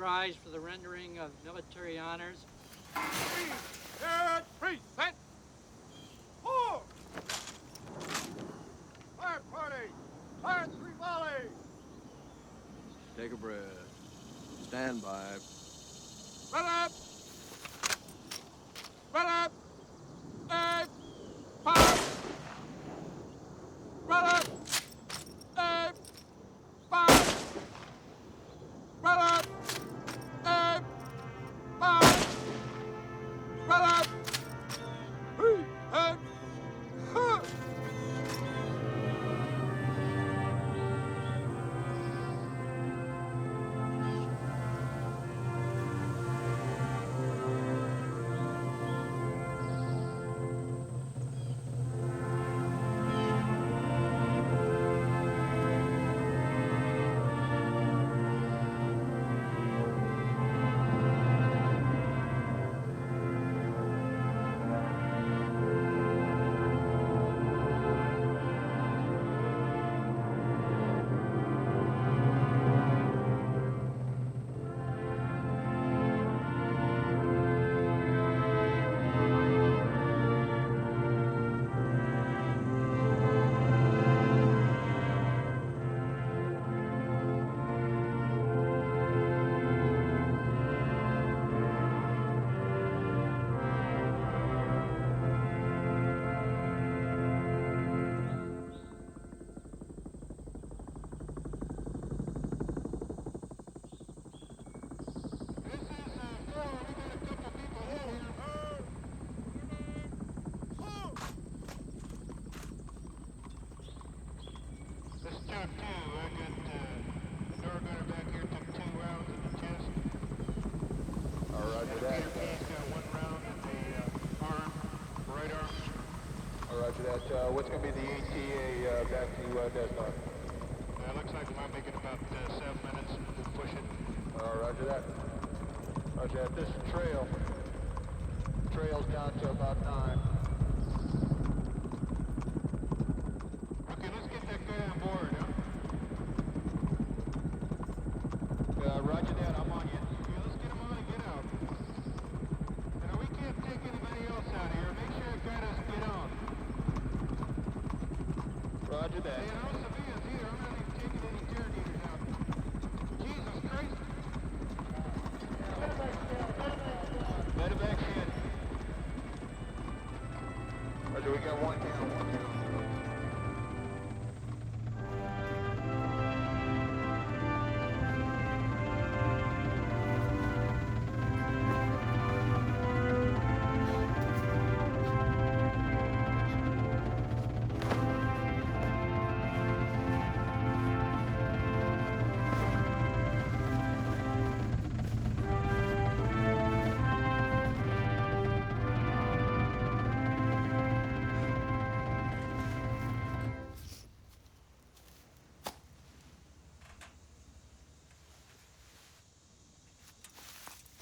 prize for the rendering of military honors. Present! Four! Fire party! Fire 3 volley! Take a breath. Stand by. Spread up! Spread up! Aim! Fire! Spread up! Aim! Fire! Spread up! Aim! Fire! Spread up! Aim! This is Chuck 2. I got the door gunner back here took 2 rounds in the chest. Roger that. He's got 1 round in the arm, right arm. Roger that. What's going to be the ETA back to Desmond? Looks like we might make it about 7 minutes and we'll push it. Roger that. Roger that. This trail. Trail's down to about 9. Okay, let's get that guy on board, huh? Roger that. I'm on you. Yeah, let's get him on and get out. You know, we can't take anybody else out here. Make sure that guy doesn't get on. Roger that. Hey, no civilians either. I'm not even taking any interrogators out. Jesus Christ. Medevac in. Roger, we got 1 down, 1 down.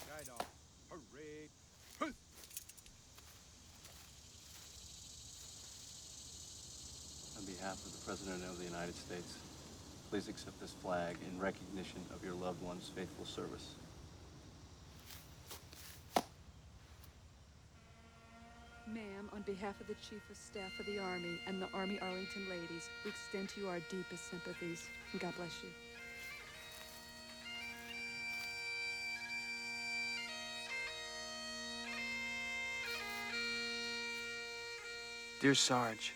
Guide off. Parade. On behalf of the President of the United States, please accept this flag in recognition of your loved one's faithful service. Ma'am, on behalf of the Chief of Staff of the Army and the Army Arlington ladies, we extend to you our deepest sympathies, and God bless you. Dear Sarge,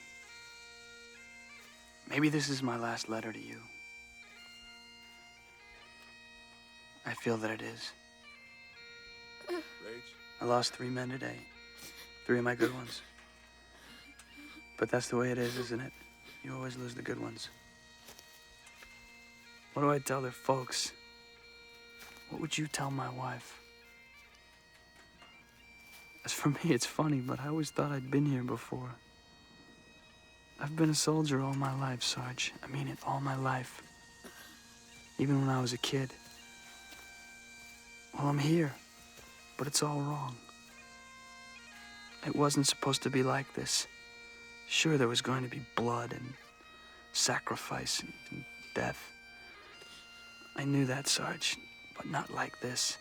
maybe this is my last letter to you. I feel that it is. Rage. I lost 3 men today. 3 of my good ones. But that's the way it is, isn't it? You always lose the good ones. What do I tell their folks? What would you tell my wife? As for me, it's funny, but I always thought I'd been here before. I've been a soldier all my life, Sarge. I mean it, all my life. Even when I was a kid. Well, I'm here, but it's all wrong. It wasn't supposed to be like this. Sure, there was going to be blood and sacrifice and death. I knew that, Sarge, but not like this.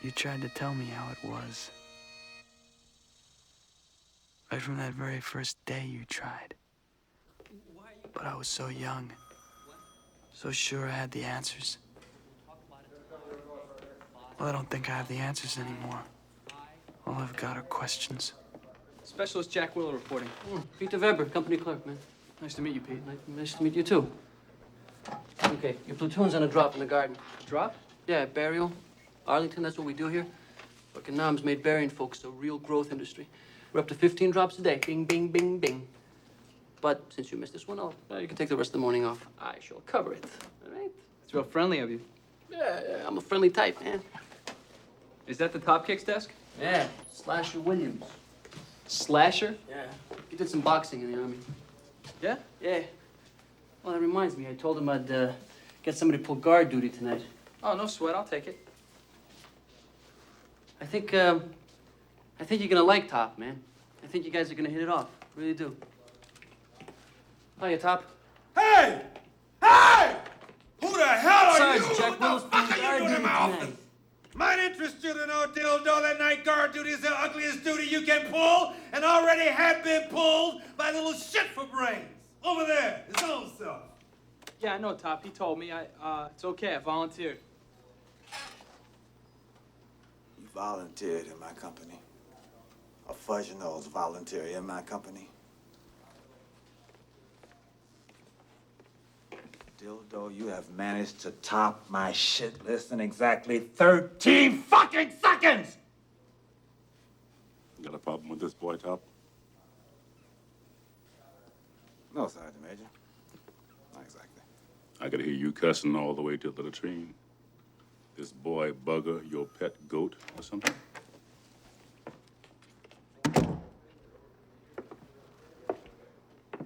You tried to tell me how it was. Right from that very first day you tried. But I was so young, so sure I had the answers. Well, I don't think I have the answers anymore. All I've got are questions. Specialist Jack Willow reporting. Peter Weber, company clerk, man. Nice to meet you, Pete. Nice to meet you, too. Okay, your platoon's on a drop in the garden. Drop? Yeah, burial. Arlington, that's what we do here. Fucking Nam's made burying folks a real growth industry. We're up to 15 drops a day. Bing, bing, bing, bing. But since you missed this one, you can take the rest of the morning off. I shall cover it, all right? It's real friendly of you. Yeah, I'm a friendly type, man. Is that the Top Kicks desk? Yeah, Slasher Williams. Slasher? Yeah, he did some boxing in the Army. Yeah? Yeah. Well, that reminds me, I told him I'd get somebody to pull guard duty tonight. Oh, no sweat. I'll take it. I think you're gonna like Top, man. I think you guys are gonna hit it off. Really do. Hiya, Top. Hey! Hey! Who the hell are Sarge, you? Jack What Willis the fuck pulling are you guard doing in duty my tonight. office? Might interest you to know, Dildo, that night guard duty is the ugliest duty you can pull, and already had been pulled by little shit for brains. Over there, his own self. Yeah, I know, Top. He told me. It's okay. I volunteered. You volunteered in my company. A fudge-nosed volunteer in my company. Dildo, you have managed to top my shit list in exactly 13 fucking seconds! Got a problem with this boy, Top? No, Sergeant Major. Not exactly. I could hear you cussing all the way to the latrine. This boy Bugger, your pet goat or something?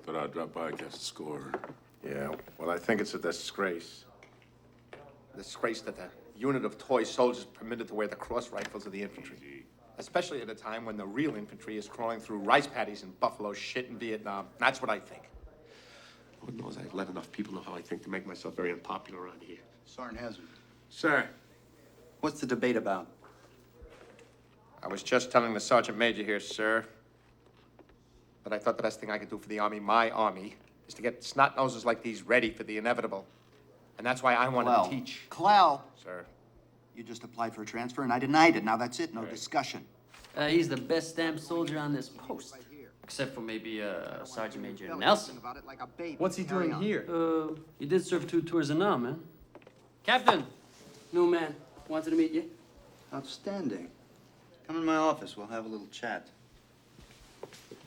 Thought I'd drop by and catch the score. Yeah, well, I think it's a disgrace. Disgrace that the unit of toy soldiers permitted to wear the cross rifles of the infantry. Especially at a time when the real infantry is crawling through rice paddies and buffalo shit in Vietnam. That's what I think. Lord knows I've let enough people know how I think to make myself very unpopular around here. Sergeant Hazard, Sir, what's the debate about? I was just telling the Sergeant Major here, sir, that I thought the best thing I could do for the Army, my Army, is to get snot-noses like these ready for the inevitable. And that's why I wanted to teach. Clell, Sir. you just applied for a transfer and I denied it. Now that's it, no discussion. He's the best damn soldier on this post. Except for maybe Sergeant Major Nelson. About it like a baby. What's he doing here? He did serve 2 tours of Nam, man. Captain! New man. Wanted to meet you. Outstanding. Come in my office, we'll have a little chat.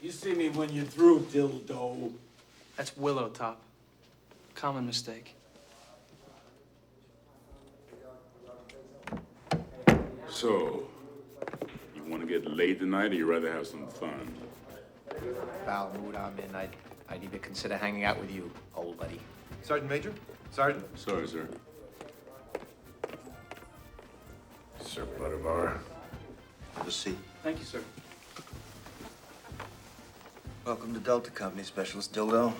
You see me when you're through, Dildo. That's Willow, Top. Common mistake. So, you want to get laid tonight, or you rather have some fun? Foul mood I'm in, I'd even consider hanging out with you, old buddy. Sergeant Major? Sergeant? Sorry, sir. Sir Butterbar. Have a seat. Thank you, sir. Welcome to Delta Company, Specialist Dildo.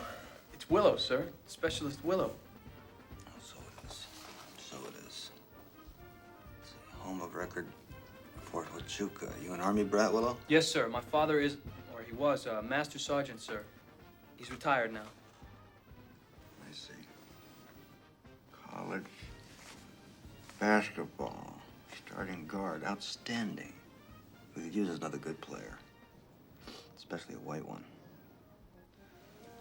It's Willow, sir. Specialist Willow. Oh, so it is. So it is. It's a home of record, Fort Huachuca. You an Army brat, Willow? Yes, sir. My father is, or he was, a master sergeant, sir. He's retired now. I see. College basketball. Starting guard. Outstanding. We could use another good player. Especially a white one.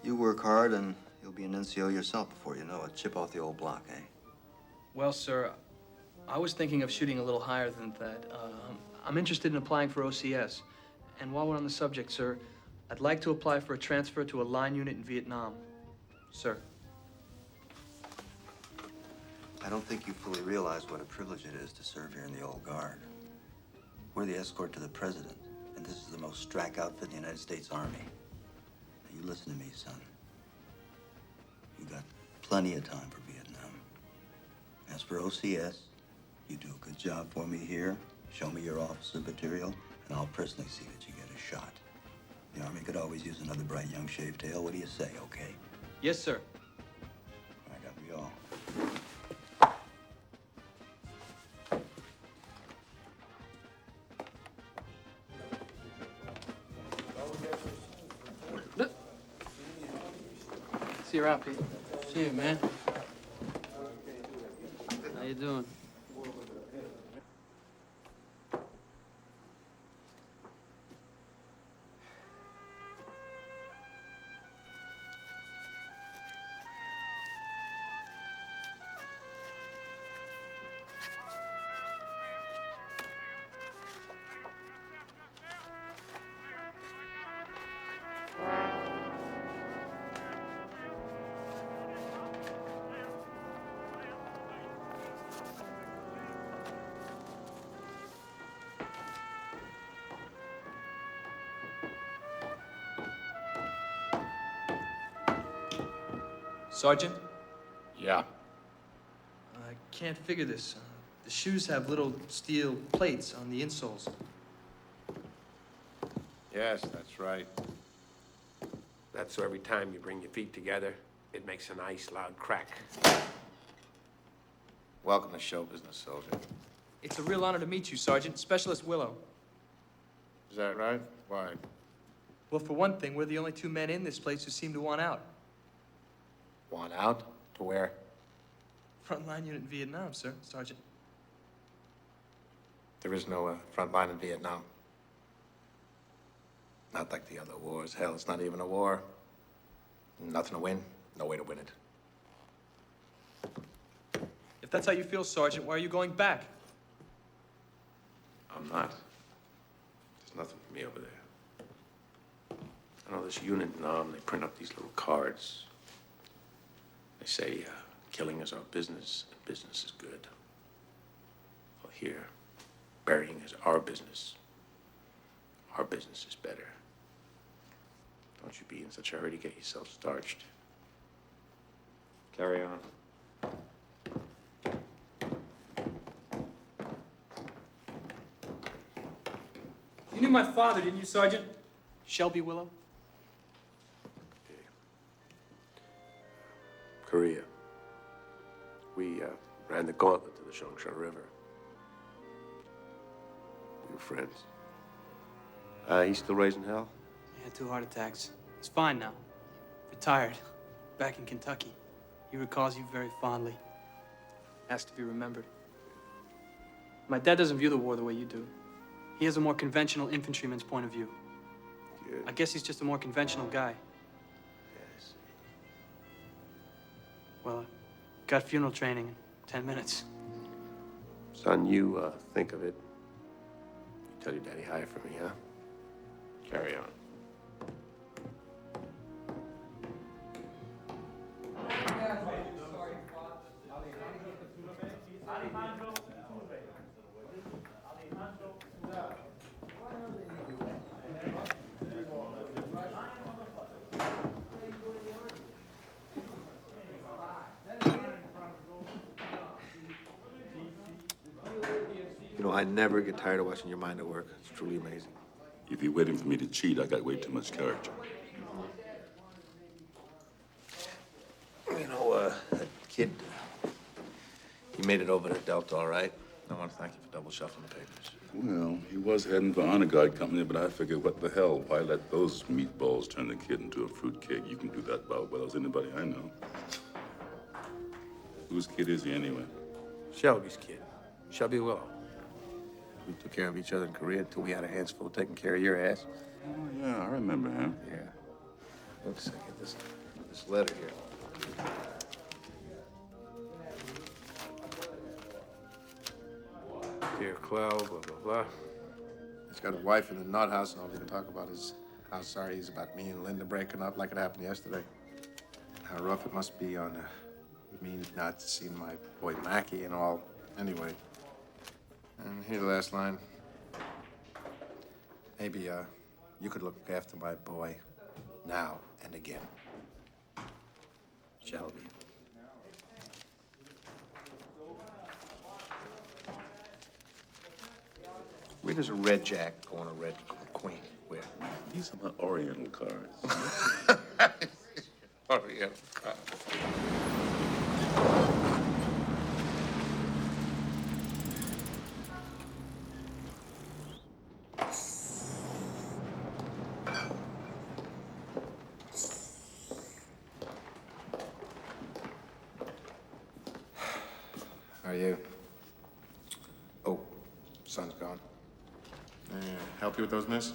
You work hard and you'll be an NCO yourself before you know it. Chip off the old block, eh? Well, sir, I was thinking of shooting a little higher than that. I'm interested in applying for OCS. And while we're on the subject, sir, I'd like to apply for a transfer to a line unit in Vietnam. Sir. I don't think you fully realize what a privilege it is to serve here in the old guard. We're the escort to the president, and this is the most strack outfit in the United States Army. Now, you listen to me, son. You got plenty of time for Vietnam. As for OCS, you do a good job for me here, show me your officer material, and I'll personally see that you get a shot. The Army could always use another bright young shaved tail. What do you say, okay? Yes, sir. All right, that'll be all. See you around, Pete. See you, man. How you doing? Sergeant? Yeah. I can't figure this. The shoes have little steel plates on the insoles. Yes, that's right. That's so every time you bring your feet together, it makes a nice loud crack. Welcome to show business, soldier. It's a real honor to meet you, Sergeant. Specialist Willow. Is that right? Why? Well, for one thing, we're the only two men in this place who seem to want out. Want out? To where? Frontline unit in Vietnam, sir, Sergeant. There is no front line in Vietnam. Not like the other wars. Hell, it's not even a war. Nothing to win, no way to win it. If that's how you feel, Sergeant, why are you going back? I'm not. There's nothing for me over there. I know this unit in Nam, they print up these little cards. They say, killing is our business, and business is good. Well, here, burying is our business. Our business is better. Don't you be in such a hurry to get yourself starched. Carry on. You knew my father, didn't you, Sergeant? Shelby Willow? Korea. We ran the gauntlet to the Chongsha River. We were friends. He's still raising hell? He had 2 heart attacks. He's fine now. Retired. Back in Kentucky. He recalls you very fondly. Asks to be remembered. My dad doesn't view the war the way you do. He has a more conventional infantryman's point of view. Good. I guess he's just a more conventional guy. Yes. Well, got funeral training in 10 minutes. Son, you think of it. You tell your daddy hi for me, huh? Carry on. You know, I never get tired of watching your mind at work. It's truly amazing. If you're waiting for me to cheat, I got way too much character. You know, that kid, he made it over to Delta all right. I want to thank you for double shuffling the papers. Well, he was heading for Honor Guard Company, but I figured, what the hell? Why let those meatballs turn the kid into a fruitcake? You can do that about well as anybody I know. Whose kid is he anyway? Shelby's kid. Shelby Willow. We took care of each other in Korea until we had our hands full taking care of your ass. Oh, yeah, I remember him. Yeah. Let's get this letter here. Dear Clell, blah, blah, blah. He's got a wife in the nut house, and all he can talk about is how sorry he's about me and Linda breaking up like it happened yesterday. How rough it must be on me not seeing my boy Mackie and all. Anyway, and here's the last line. Maybe you could look after my boy now and again. Shelby. Where does a red jack go on a red queen? Where? These are my Oriental cards. Oriental cards. Son's gone. Help you with those, miss?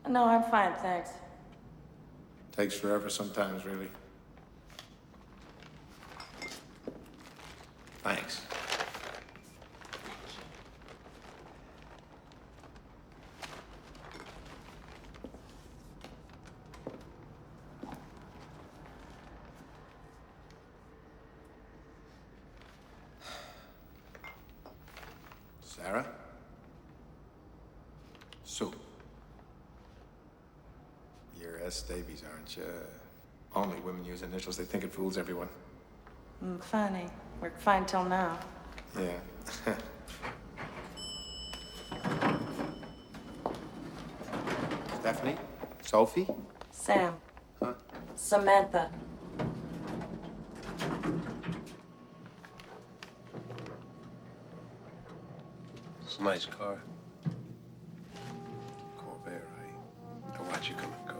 No, I'm fine, thanks. Takes forever sometimes, really. Thanks. Sarah? Sue. You're S. Davies, aren't you? Only women use initials. They think it fools everyone. Funny. Worked fine till now. Yeah. Stephanie? Sophie? Sam. Huh? Samantha. It's a nice car. Corvair, right? I watch you come and go.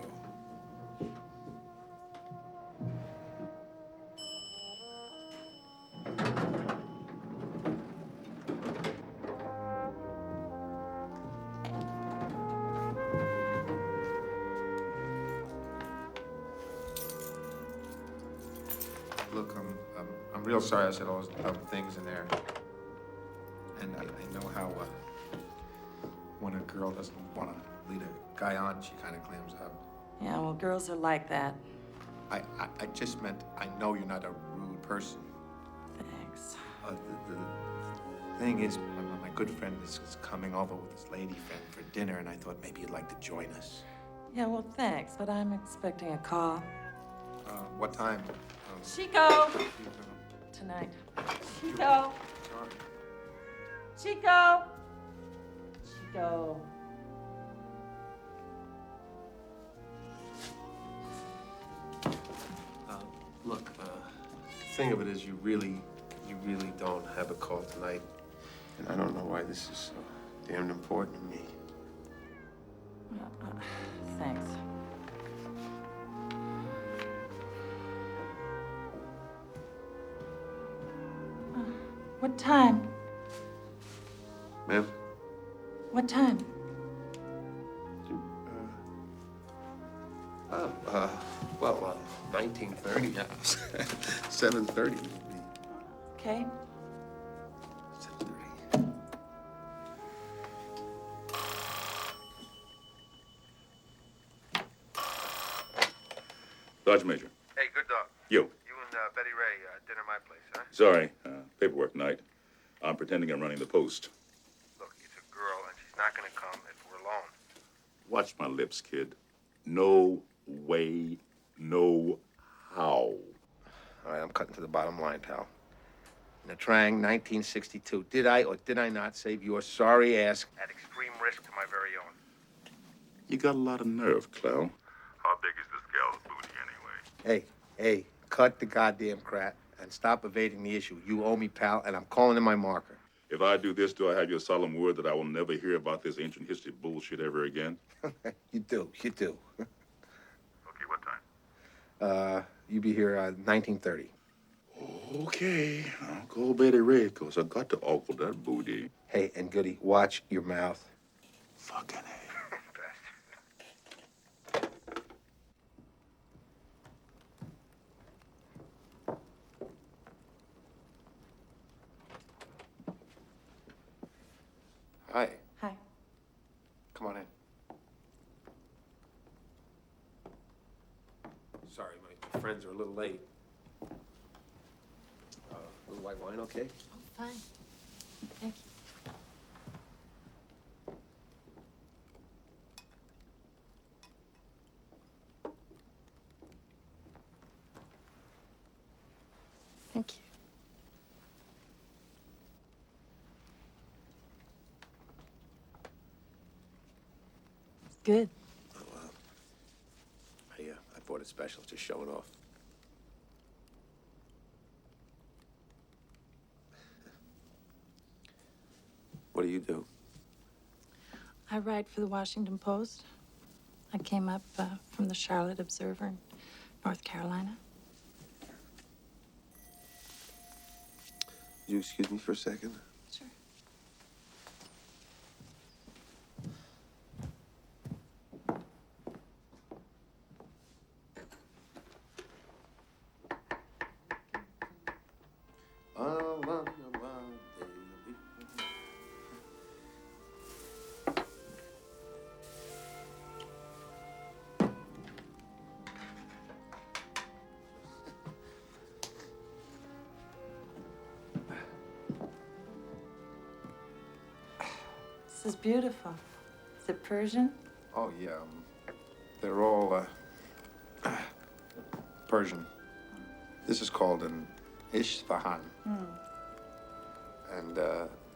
Look, I'm real sorry I said all those dumb things in there. And I know how when a girl doesn't want to lead a guy on, she kind of clams up. Yeah, well, girls are like that. I just meant I know you're not a rude person. Thanks. The thing is, my good friend is coming over with his lady friend for dinner, and I thought maybe you'd like to join us. Yeah, well, thanks, but I'm expecting a call. What time? Chico! Tonight. Chico! Chico! Chico. Look, thing of it is you really don't have a call tonight. And I don't know why this is so damned important to me. Thanks. What time? Ma'am? What time? Well, 1930 now. 7:30. Okay. 7:30. Sergeant Major. Hey, good dog. You. You and Betty Ray, dinner my place, huh? Sorry, paperwork night. I'm pretending I'm running the post. Look, it's a girl, and she's not gonna come if we're alone. Watch my lips, kid. No way, no how. All right, I'm cutting to the bottom line, pal. In the Trang, 1962, did I or did I not save your sorry ass At extreme risk to my very own. You got a lot of nerve, Clow. How big is this gal's booty anyway? Hey, cut the goddamn crap and stop evading the issue. You owe me, pal, and I'm calling in my marker. If I do this, do I have your solemn word that I will never hear about this ancient history bullshit ever again? You do. Okay, what time? You be here 1930. Okay, I'll go Betty Ray, because I got to ogle that booty. Hey, and Goody, watch your mouth. Fucking A. Hi. Hi. Come on in. Sorry, my friends are a little late. A little white wine, okay? Oh, fine. Thank you. Thank you. Good. I bought it special, just show it off. What do you do? I write for the Washington Post. I came up from the Charlotte Observer in North Carolina. You excuse me for a second? Sure. This is beautiful. Is it Persian? Oh, yeah. They're all Persian. This is called an Isfahan. And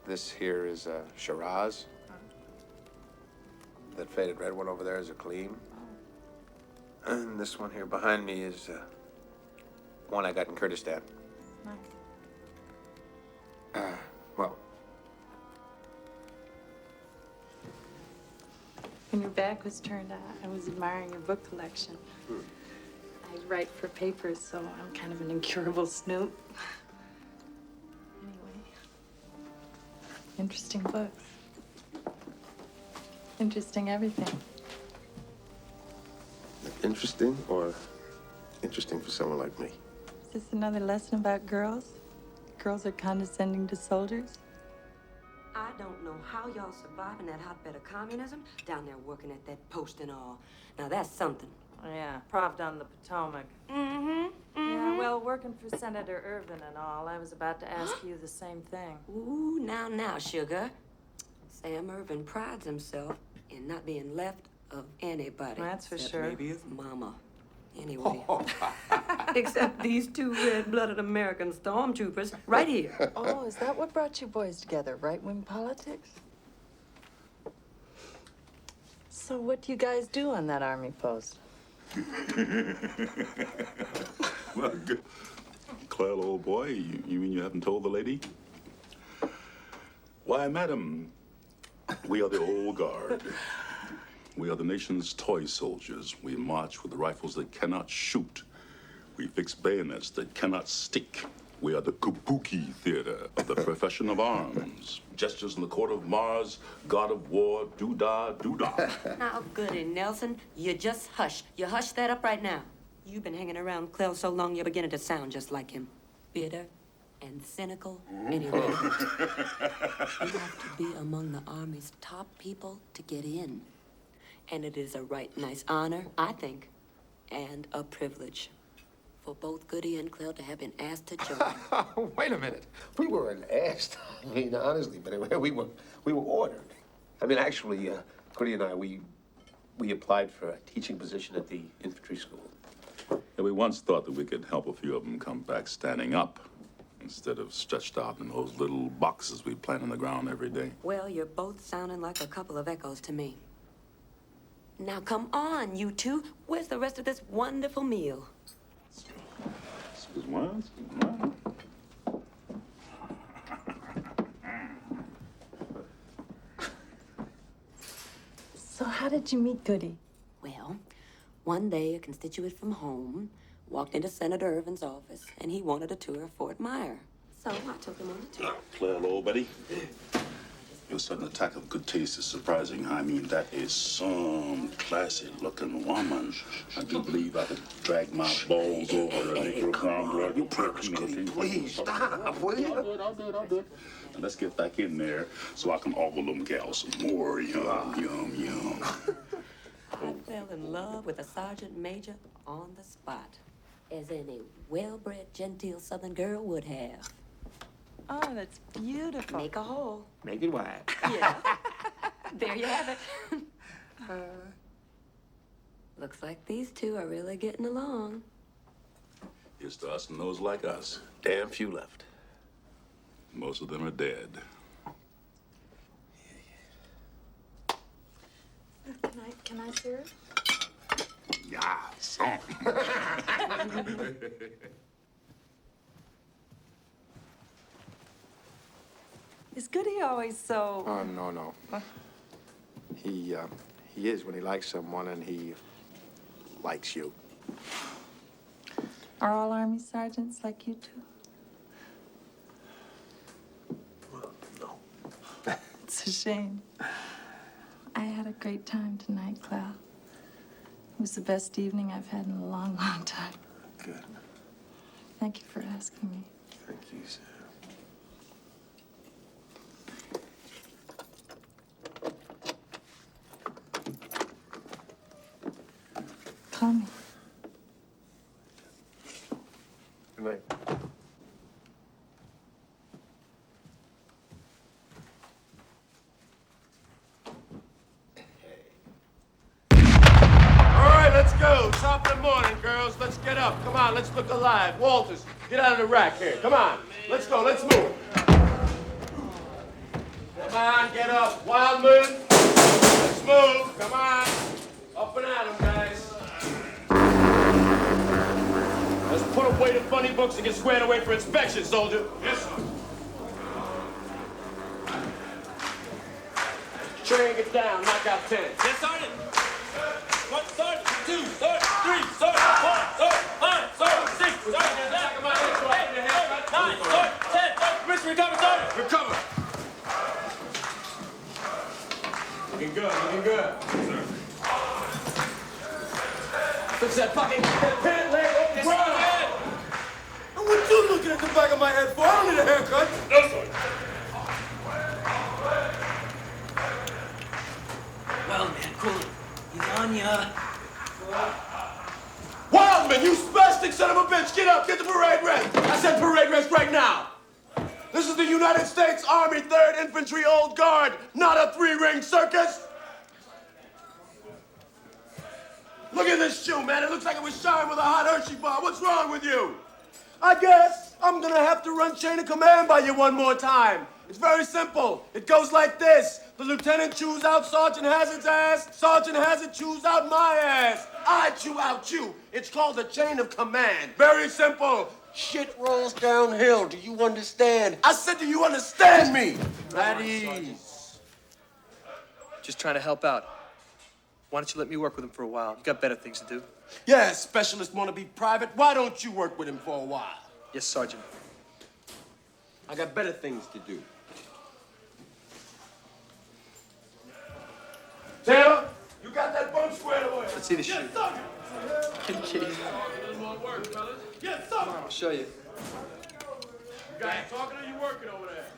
this here is a Shiraz. That faded red one over there is a Kaleem. And this one here behind me is one I got in Kurdistan. Well, When your back was turned, I was admiring your book collection. I write for papers, so I'm kind of an incurable snoop. Anyway, interesting books. Interesting everything. interesting or interesting for someone like me? Is this another lesson about girls? Girls are condescending to soldiers? I don't know how y'all survive in that hotbed of communism down there working at that post and all. Now that's something. Yeah, Pravda on the Potomac. Mm-hmm. Yeah, well, working for Senator Irvin and all, I was about to ask you the same thing. Ooh, now, sugar. Sam Irvin prides himself in not being left of anybody. That's for except sure. Maybe his mama. Anyway. Except these two red-blooded American stormtroopers right here. Oh, is that what brought you boys together? Right-wing politics? So what do you guys do on that army post? Well, good. Claire, old boy, you mean you haven't told the lady? Why, madam, we are the old guard. We are the nation's toy soldiers. We march with rifles that cannot shoot. We fix bayonets that cannot stick. We are the kabuki theater of the profession of arms. Gestures in the court of Mars, god of war, doo-dah, doo-dah. Now, goody, Nelson, you just hush. You hush that up right now. You've been hanging around Clell so long you're beginning to sound just like him. Bitter and cynical. Anyway, you have to be among the Army's top people to get in. And it is a right nice honor, I think, and a privilege for both Goody and Clell to have been asked to join. Wait a minute. We weren't asked. I mean, honestly, but we were ordered. I mean, actually, Goody and I, we applied for a teaching position at the infantry school. Yeah, we once thought that we could help a few of them come back standing up instead of stretched out in those little boxes we plant on the ground every day. Well, you're both sounding like a couple of echoes to me. Now, come on, you two. Where's the rest of this wonderful meal? Excuse me. So how did you meet Goody? Well, one day a constituent from home walked into Senator Irvin's office, and he wanted a tour of Fort Myer. So I took him on the tour. Claire, old buddy. Your sudden attack of good taste is surprising. I mean, that is some classy-looking woman. I do believe I could drag my balls over her and make her crown blood. You please stop, will you? I'll do it. Now, let's get back in there so I can ogle them gals some more. Yum. I fell in love with a sergeant major on the spot, as any well-bred, genteel Southern girl would have. Oh, that's beautiful. Make a hole. Make it wide. Yeah. There you have it. Looks like these two are really getting along. Here's to us and those like us. Damn few left. Most of them are dead. Can I serve? Yeah, some. Is Goody always so... Oh, no. He is when he likes someone, and he likes you. Are all Army sergeants like you two? Well, no. It's a shame. I had a great time tonight, Clell. It was the best evening I've had in a long, long time. Good. Thank you for asking me. Thank you, sir. Call me. Good night. top of the morning, girls. Let's get up. Come on, let's look alive. Walters, get out of the rack here. Come on. Let's go. Let's move. Come on, get up. Wildman. Let's move. Come on. Up and at 'em, guys. Let's put away the funny books and get squared away for inspection, soldier. Yes, sir. Train, get down. Knock out 10. Yes, Sergeant. 1, Sergeant. 2, Sergeant. 3, Sergeant. 4, Sergeant. 5, Sergeant. 6, Sergeant. 7, 8, 9, Sergeant. 10, Sergeant. Permission recover, Sergeant. Recover. Looking good, looking good. Sir. Fix that fucking pant leg off the ground. And what you looking at the back of my head for? I don't need a haircut. No, Sergeant. Well, man, cool. He's on ya. Wildman, you spastic son of a bitch! Get up, get the parade rest! I said parade rest right now! This is the United States Army 3rd Infantry Old Guard, not a 3-ring circus! Look at this shoe, man. It looks like it was shined with a hot Hershey bar. What's wrong with you? I guess I'm gonna have to run chain of command by you one more time. It's very simple. It goes like this. The lieutenant chews out Sergeant Hazard's ass. Sergeant Hazard chews out my ass. I chew out you. It's called a chain of command. Very simple. Shit rolls downhill. Do you understand? I said, do you understand me? At ease. Just trying to help out. Why don't you let me work with him for a while? You got better things to do. Yeah, specialists want to be private. Why don't you work with him for a while? Yes, Sergeant. I got better things to do. Taylor, you got that bum squared away. Let's see the shoe. Yes, Sergeant. Yes, Sergeant. I'll show you. You guys talking or you working over there?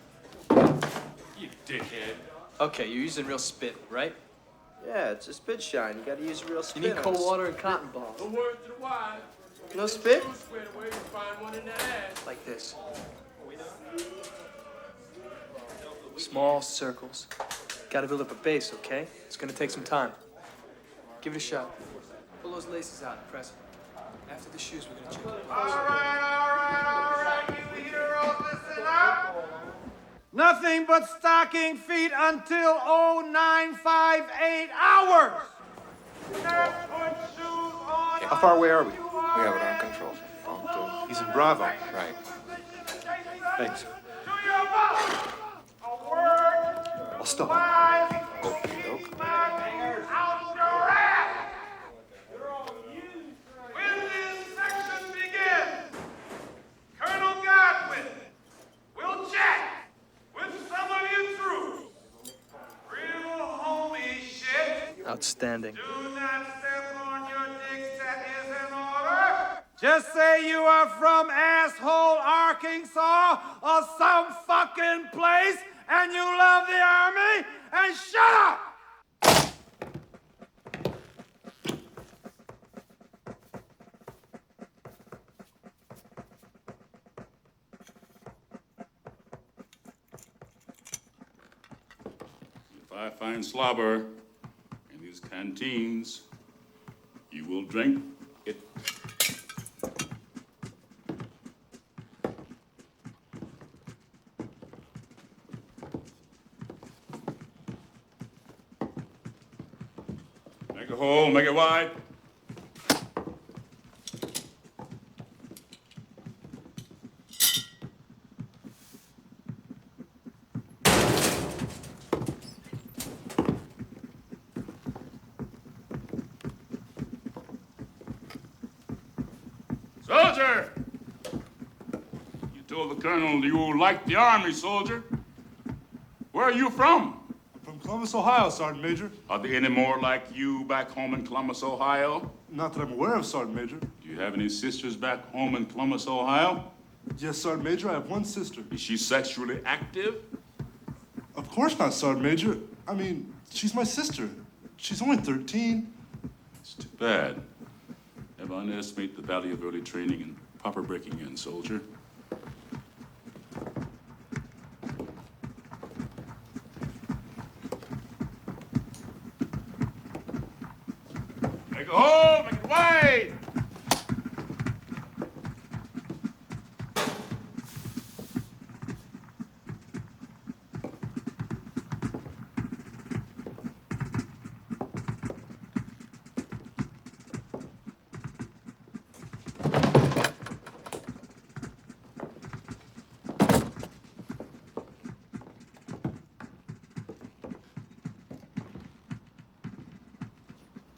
You dickhead. Okay, you're using real spit, right? Yeah, it's a spit shine. You gotta use real You spit. need on cold this. water and cotton balls. The word to the wise. No spit? Squared away, you find one in that ass. Like this. Small circles. Gotta build up a base, okay? It's gonna take some time. Give it a shot. Pull those laces out and press it. After the shoes, we're gonna check it. All right, you heroes, listen up. Nothing but stocking feet until 0958 hours. Now put shoes on. How far away are we? We have it on control. He's in Bravo. Right. Thanks. To your bottom. A word. I'll stop. Okey doke. Out your ass. When this section begins, Colonel Godwin will chat with some of you troops. Real homie shit. Outstanding. Do not step on your dicks, that is in order. Just say you are from asshole Arkansas or some fucking place and you love the Army and shut up! If I find slobber in these canteens, you will drink it. Make a hole, make it wide. Soldier! You told the colonel you liked the Army, soldier. Where are you from? From Columbus, Ohio, Sergeant Major. Are there any more like you back home in Columbus, Ohio? Not that I'm aware of, Sergeant Major. Do you have any sisters back home in Columbus, Ohio? Yes, Sergeant Major, I have one sister. Is she sexually active? Of course not, Sergeant Major. I mean, she's my sister. She's only 13. It's too bad. Never underestimate the value of early training and proper breaking in, soldier. Make a hole, make it Wide!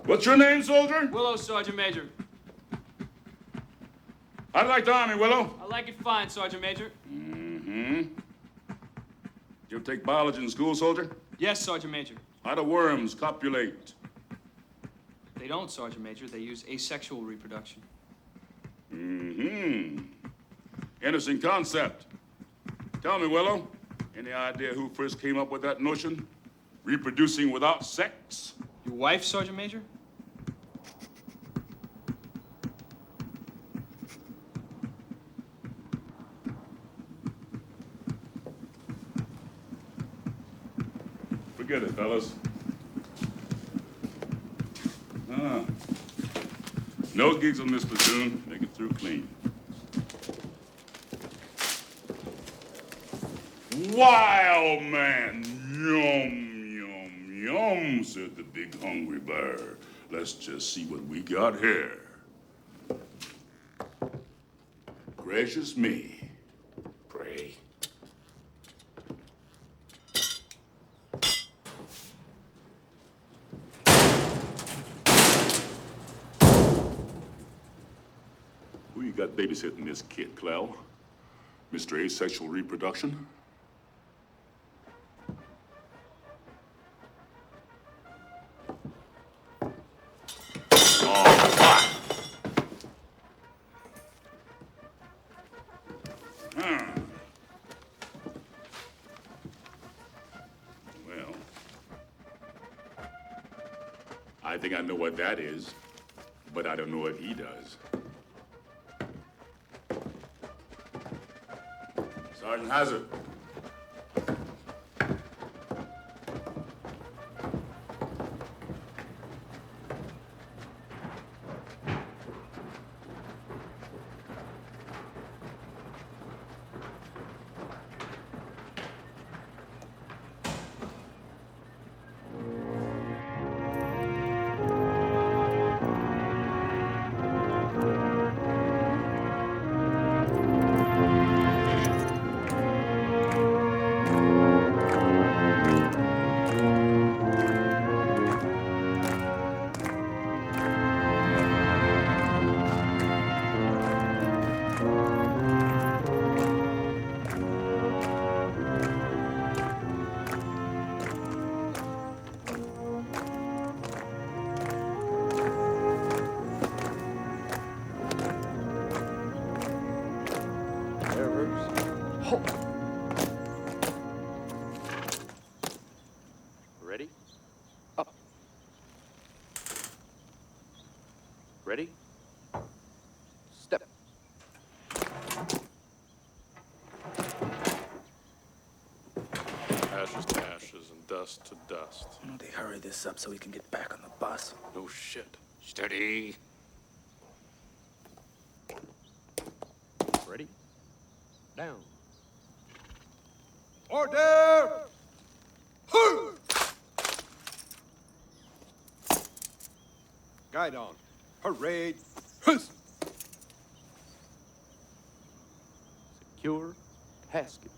What's your name, soldier? Willow, Sergeant Major. How do you like the Army, Willow? I like it fine, Sergeant Major. Mm-hmm. Did you ever take biology in school, soldier? Yes, Sergeant Major. How do worms copulate? They don't, Sergeant Major. They use asexual reproduction. Mm-hmm. Interesting concept. Tell me, Willow, any idea who first came up with that notion? Reproducing without sex? Your wife, Sergeant Major? Forget it, fellas. No gigs on this platoon. Make it through clean. Wild man! Yum, yum, yum, said the big hungry bear. Let's just see what we got here. Gracious me. Pray. Who you got babysitting this kid, Clell? Mr. Asexual Reproduction? Well, I think I know what that is, but I don't know what he does. Sergeant Hazard. Ready? Up. Ready? Step. Ashes to ashes and dust to dust. They hurry this up so we can get back on the bus. No shit. Steady. Ready? Down. Order! Guide on. Parade. Secure casket.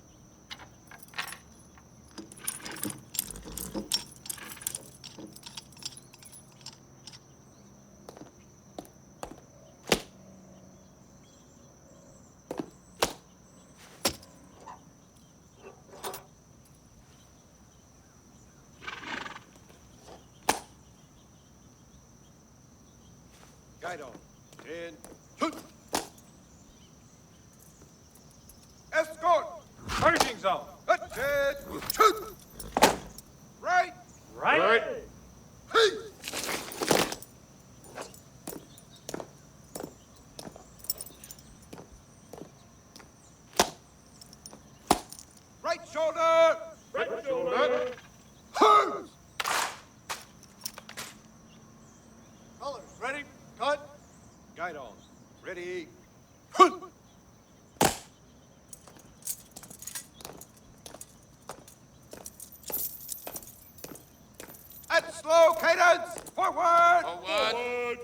Guide on. In. Escort. Parting zone. Attention. Right. Right. Right shoulder. Right shoulder. Colors ready. Cut. Kite on. Ready. At slow cadence. Forward. Forward.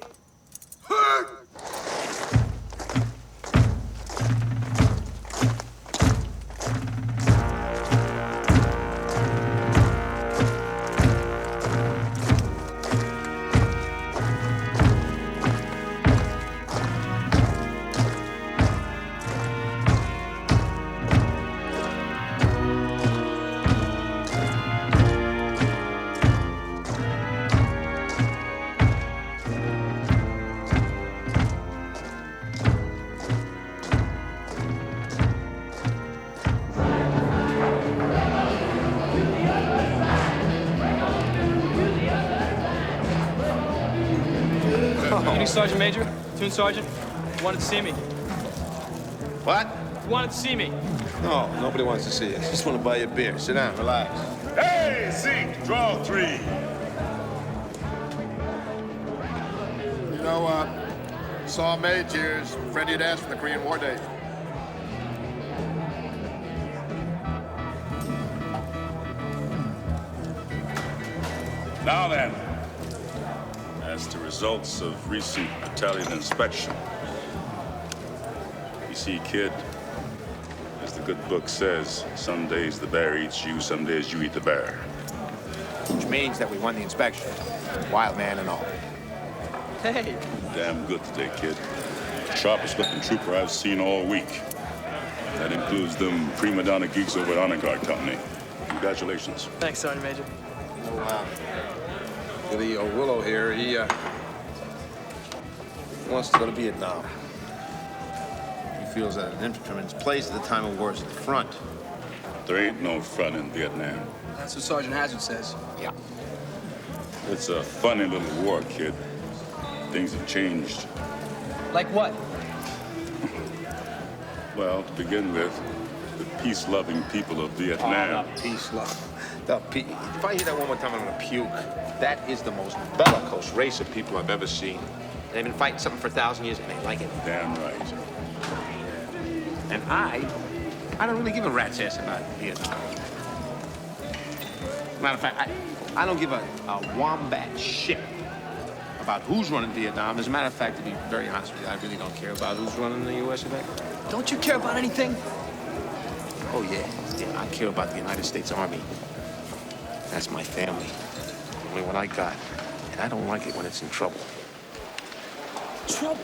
Evening, Sergeant Major. Toon Sergeant. You wanted to see me. What? You wanted to see me. No, nobody wants to see us. Just want to buy you a beer. Sit down, relax. Hey, Zeke, draw 3. You know, Saw Major's friend you'd asked from the Korean War days. Now then, as to results of recent battalion inspection. You see, kid, as the good book says, some days the bear eats you, some days you eat the bear. Which means that we won the inspection. Wild man and all. Hey. Damn good today, kid. Sharpest looking trooper I've seen all week. That includes them prima donna geeks over at Honor Guard Company. Congratulations. Thanks, Sergeant Major. Billy O'Willow here, he wants to go to Vietnam. He feels that an infantryman's place at the time of war is at the front. There ain't no front in Vietnam. That's what Sergeant Hazard says. Yeah. It's a funny little war, kid. Things have changed. Like what? Well, to begin with, the peace-loving people of Vietnam. Peace, love. If I hear that one more time, I'm gonna puke. That is the most bellicose race of people I've ever seen. They've been fighting something for 1,000 years and they like it. Damn right. And I don't really give a rat's ass about Vietnam. Matter of fact, I don't give a wombat shit about who's running Vietnam. As a matter of fact, to be very honest with you, I really don't care about who's running the U.S. of A. Don't you care about anything? Oh, yeah. I care about the United States Army. That's my family. Only what I got. And I don't like it when it's in trouble. Trouble?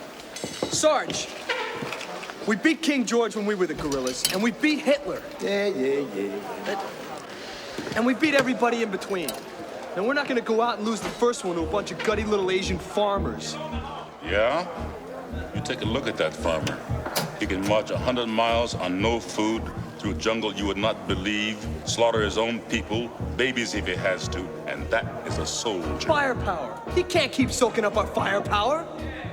Sarge, we beat King George when we were the guerrillas, and we beat Hitler. Yeah. And we beat everybody in between. And we're not gonna go out and lose the first one to a bunch of gutty little Asian farmers. Yeah? You take a look at that farmer. He can march 100 miles on no food through a jungle you would not believe, slaughter his own people, babies if he has to, and that is a soldier. Firepower. He can't keep soaking up our firepower.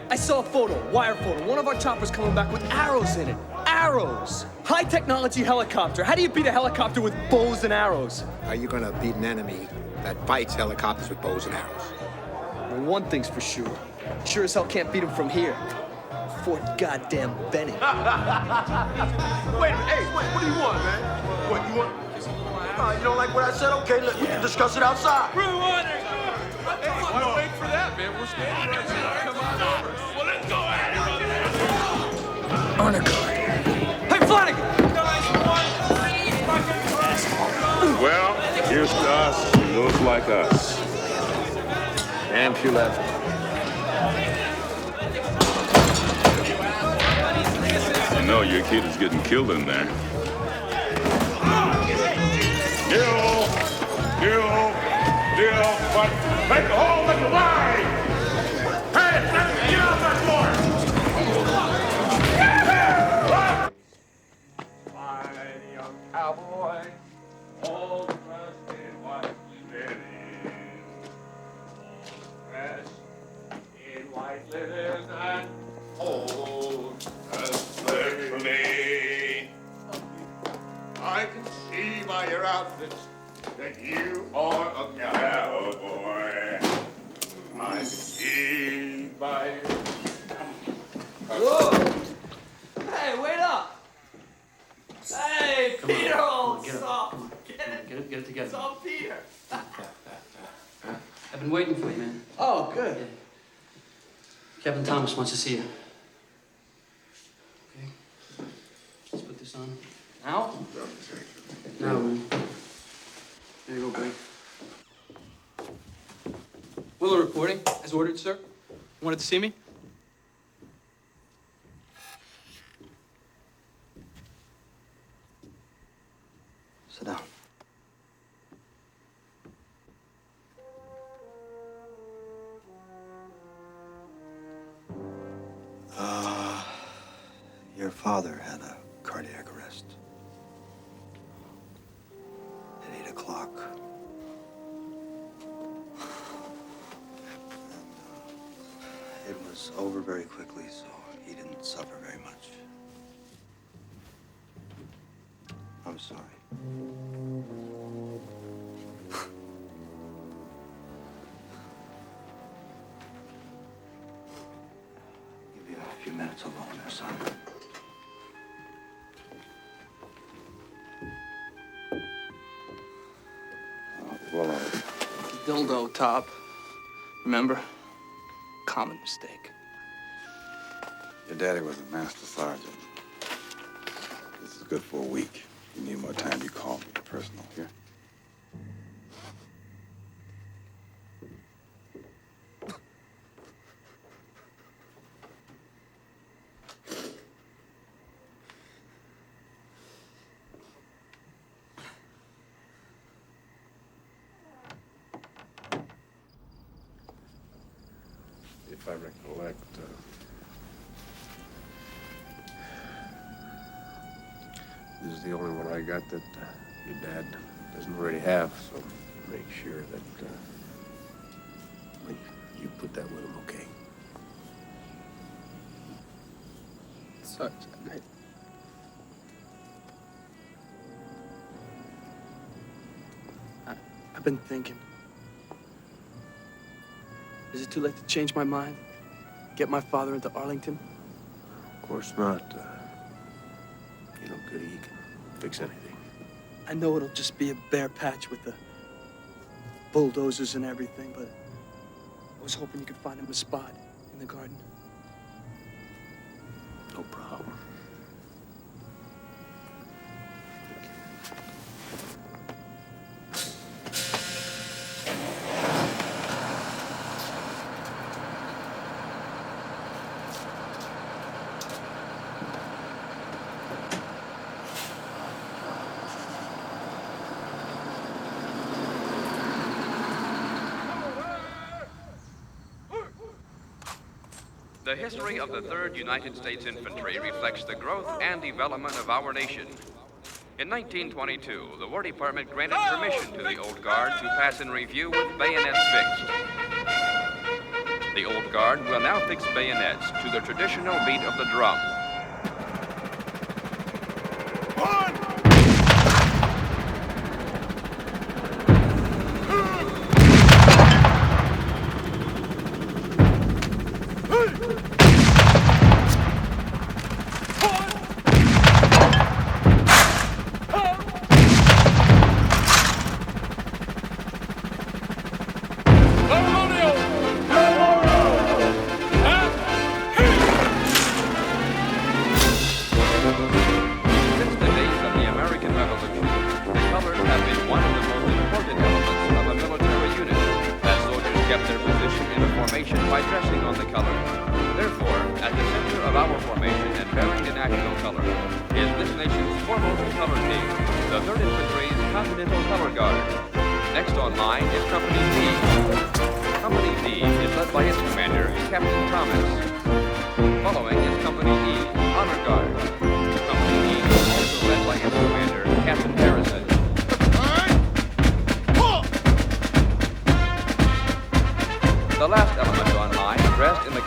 I saw a photo, wire photo, one of our choppers coming back with arrows in it. Arrows! High technology helicopter. How do you beat a helicopter with bows and arrows? How are you gonna beat an enemy that fights helicopters with bows and arrows? Well, one thing's for sure. Sure as hell can't beat him from here. Fort goddamn Benning. Wait a minute, hey, what do you want, man? What, you want? You don't like what I said? Okay, we can discuss it outside. Hey, why don't wait for that, man? We're standing right here. Come on over. Well, let's go at it. Honor Guard. Hey, Flanagan! Well, here's to us and those like us. And few left. You know your kid is getting killed in there. Deal, but make the hole, make it wide! Hey, get out that door! My young cowboy, all dressed in white linen. Dressed in white linen and old especially. I can see by your outfit that you are a cowboy. I can see by your been waiting for you, man. Oh, good. Yeah. Kevin Thomas wants to see you. Okay. Let's put this on. Now? Now, man. There you go, buddy. Willow reporting, as ordered, sir. Wanted to see me? Sit down. Your father had a cardiac arrest. At 8 o'clock. It was over very quickly, so he didn't suffer very much. I'm sorry. Give you a few minutes alone there, son. Well, Dildo top. Remember? Common mistake. your daddy was a master sergeant. This is good for a week. You need more time, you call me personal, here. If I recollect, this is the only one I got that your dad doesn't already have, so make sure that you put that with him, okay? Sorry, I've been thinking. Is it too late to change my mind? Get my father into Arlington? Of course not. You know, Goody, you can fix anything. I know it'll just be a bare patch with the bulldozers and everything, but I was hoping you could find him a spot in the garden. No problem. The history of the 3rd United States Infantry reflects the growth and development of our nation. In 1922, the War Department granted permission to the Old Guard to pass in review with bayonets fixed. The Old Guard will now fix bayonets to the traditional beat of the drum.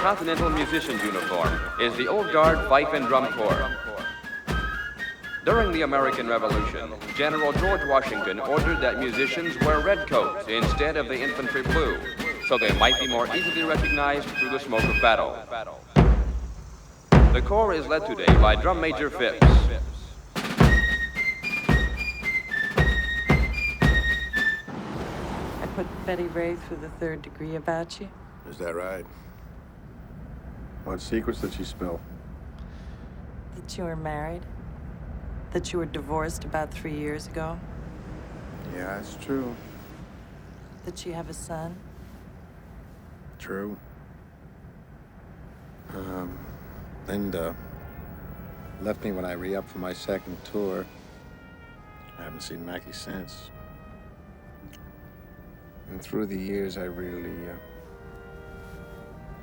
Continental musician's uniform is the Old Guard Fife and Drum Corps. During the American Revolution, General George Washington ordered that musicians wear red coats instead of the infantry blue, so they might be more easily recognized through the smoke of battle. The Corps is led today by Drum Major Phipps. put Betty Ray through the 3rd degree about you? Is that right? What secrets did she spill? That you were married? That you were divorced about 3 years ago? Yeah, it's true. That you have a son? True. Linda left me when I re-upped for my 2nd tour. I haven't seen Mackie since. And through the years, I really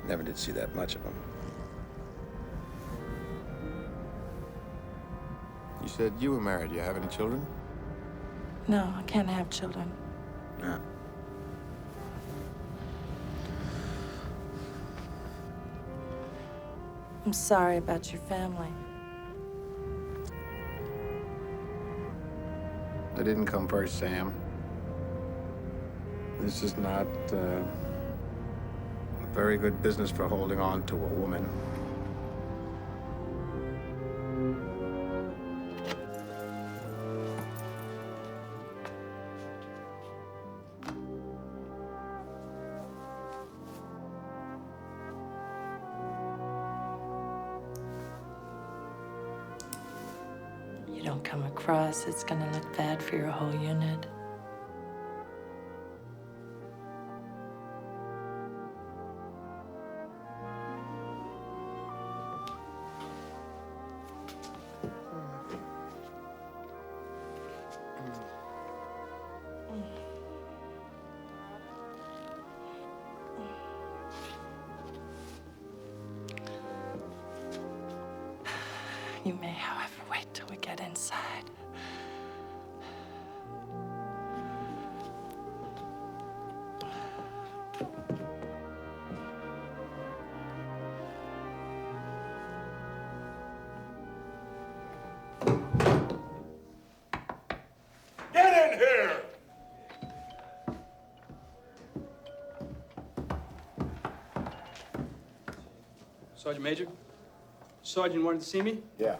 never did see that much of him. You said you were married. Do you have any children? No, I can't have children. No. I'm sorry about your family. They didn't come first, Sam. This is not a very good business for holding on to a woman. You don't come across, it's gonna look bad for your whole unit. You may, however, wait till we get inside. Get in here! Sergeant Major? Sergeant wanted to see me? Yeah.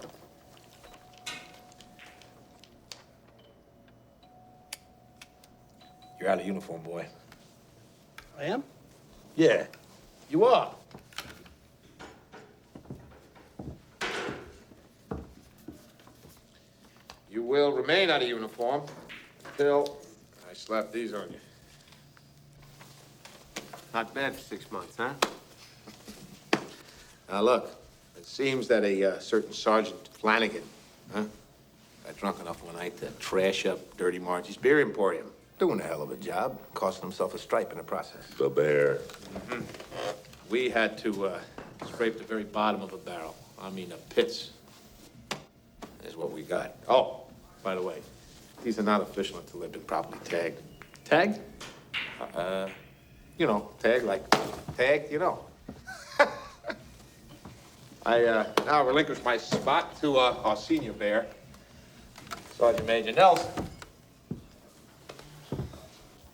You're out of uniform, boy. I am? Yeah, you are. You will remain out of uniform until I slap these on you. Not bad for 6 months, huh? Now, look, it seems that a certain Sergeant Flanagan, got drunk enough one night to trash up Dirty Margie's Beer Emporium. Doing a hell of a job, costing himself a stripe in the process. The bear. We had to scrape the very bottom of a barrel. I mean, the pits is what we got. Oh, by the way, these are not official until they've been properly tagged. Tagged? You know, tagged, you know. I now relinquish my spot to our senior bear, Sergeant Major Nelson.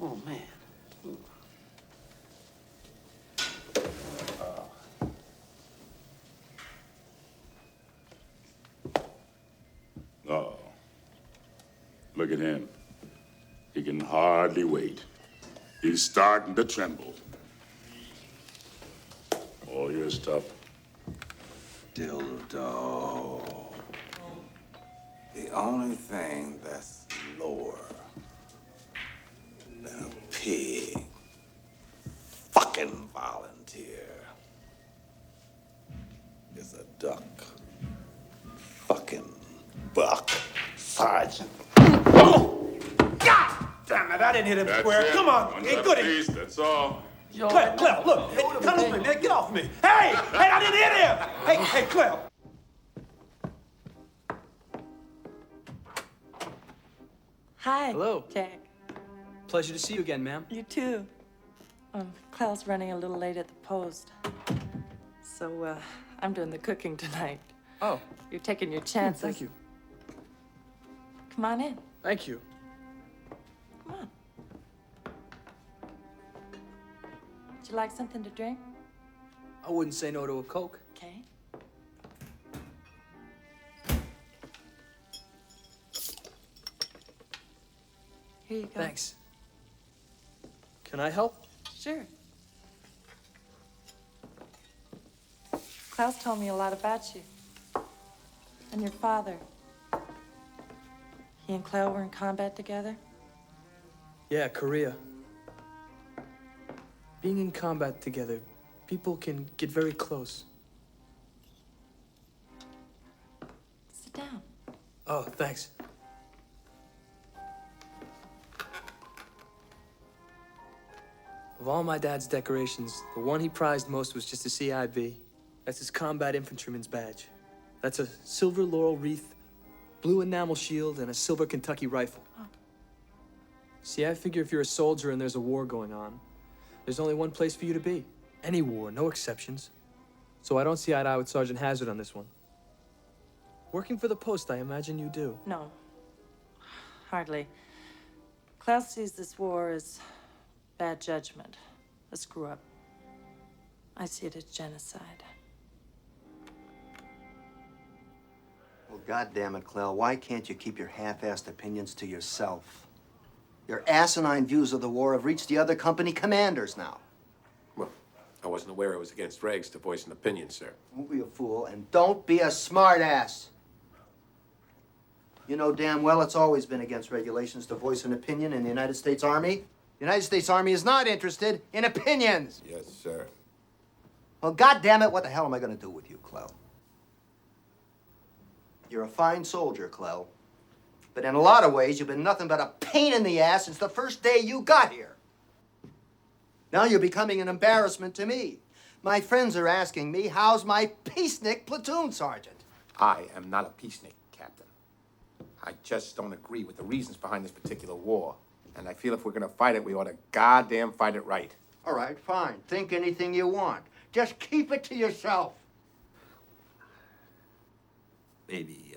Oh, man. Oh. Look at him. He can hardly wait. He's starting to tremble. All your stuff. Dildo. The only thing that's lower than a pig fucking volunteer is a duck fucking buck sergeant. Oh! God damn it, I didn't hit him That's square. it. Come on, One hey, left goody. piece, that's all. Clem, look, hey, come on, man, get off me. Hey, I didn't hit him. Hey, Clem. Hi. Hello. Jack. Pleasure to see you again, ma'am. You too. Clell's running a little late at the post. So, I'm doing the cooking tonight. Oh. You're taking your chances. Thank you. Come on in. Thank you. Come on. Would you like something to drink? I wouldn't say no to a Coke. Okay. Here you go. Thanks. Can I help? Sure. Klaus told me a lot about you. And your father. He and Cleo were in combat together? Yeah, Korea. Being in combat together, people can get very close. Sit down. Oh, thanks. Of all my dad's decorations, the one he prized most was just a CIB. That's his combat infantryman's badge. That's a silver laurel wreath, blue enamel shield, and a silver Kentucky rifle. Oh. See, I figure if you're a soldier and there's a war going on, there's only one place for you to be. Any war, no exceptions. So I don't see eye to eye with Sergeant Hazard on this one. Working for the post, I imagine you do. No. Hardly. Klaus sees this war as bad judgment, a screw-up. I see it as genocide. Well, goddammit, Clell, why can't you keep your half-assed opinions to yourself? Your asinine views of the war have reached the other company commanders now. Well, I wasn't aware it was against regs to voice an opinion, sir. Don't be a fool, and don't be a smartass. You know damn well it's always been against regulations to voice an opinion in the United States Army. The United States Army is not interested in opinions. Yes, sir. Well, goddammit, what the hell am I gonna do with you, Clell? You're a fine soldier, Clell. But in a lot of ways, you've been nothing but a pain in the ass since the first day you got here. Now you're becoming an embarrassment to me. My friends are asking me, how's my peacenik platoon sergeant? I am not a peacenik, Captain. I just don't agree with the reasons behind this particular war. And I feel if we're gonna fight it, we ought to goddamn fight it right. All right, fine. Think anything you want. Just keep it to yourself. Maybe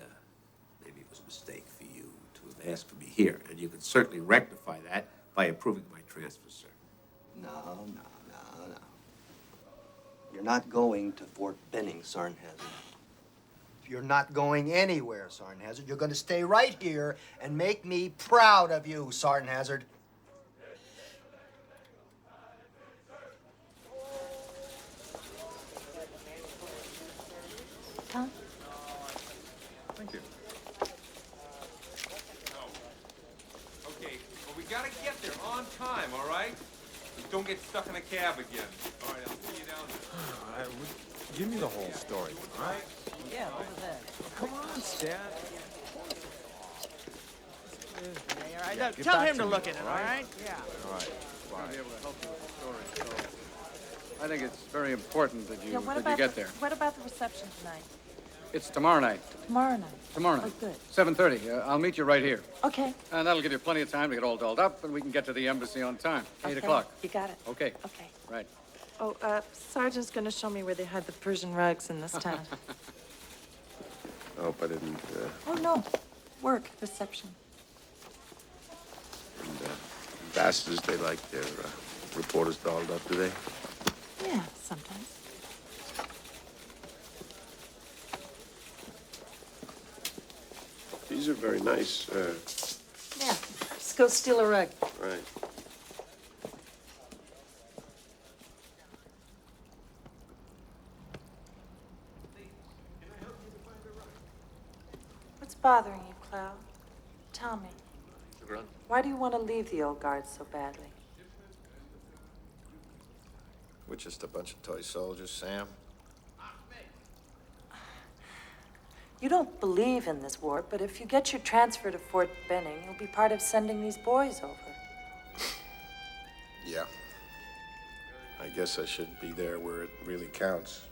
it was a mistake for you to have asked for me here, and you can certainly rectify that by approving my transfer, sir. No. You're not going to Fort Benning, Sergeant Hazard. You're not going anywhere, Sergeant Hazard. You're going to stay right here and make me proud of you, Sergeant Hazard. Tom? Thank you. Okay, well, we gotta get there on time, all right? Don't get stuck in a cab again. All right, I'll see you down there. All right, give me the whole story, all right? Yeah, over there. Come on, Stan. All right, tell him to look at it, all right? Yeah. All right. I'm gonna be able to help you with the story, so I think it's very important that you, Yeah, what that about you get there. What about the reception tonight? It's tomorrow night. Tomorrow night? Tomorrow night. Oh, good. 7:30. I'll meet you right here. Okay. And that'll give you plenty of time to get all dolled up, and we can get to the embassy on time. 8 Okay, o'clock. You got it. Okay. Okay. Right. Oh, Sergeant's gonna show me where they hide the Persian rugs in this town. I hope I didn't, Oh, no. Work, reception. ambassadors, they like their reporters dolled up, do they? Yeah, sometimes. These are very nice, Yeah, just go steal a rug. right. What's bothering you, Cloud? Tell me. Run. Why do you want to leave the old guard so badly? We're just a bunch of toy soldiers, Sam. You don't believe in this war, but if you get your transfer to Fort Benning, you'll be part of sending these boys over. Yeah. I guess I should be there where it really counts.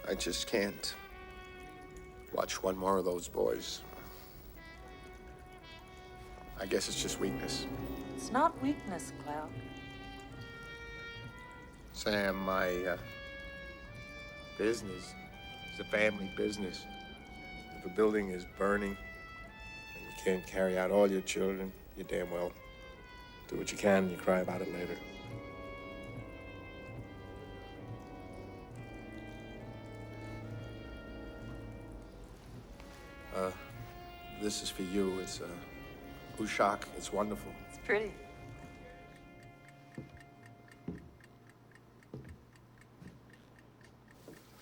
I just can't watch one more of those boys. I guess it's just weakness. It's not weakness, Cloud. Sam, my business is a family business. If a building is burning and you can't carry out all your children, you damn well do what you can and you cry about it later. This is for you. It's Ushak, it's wonderful. It's pretty.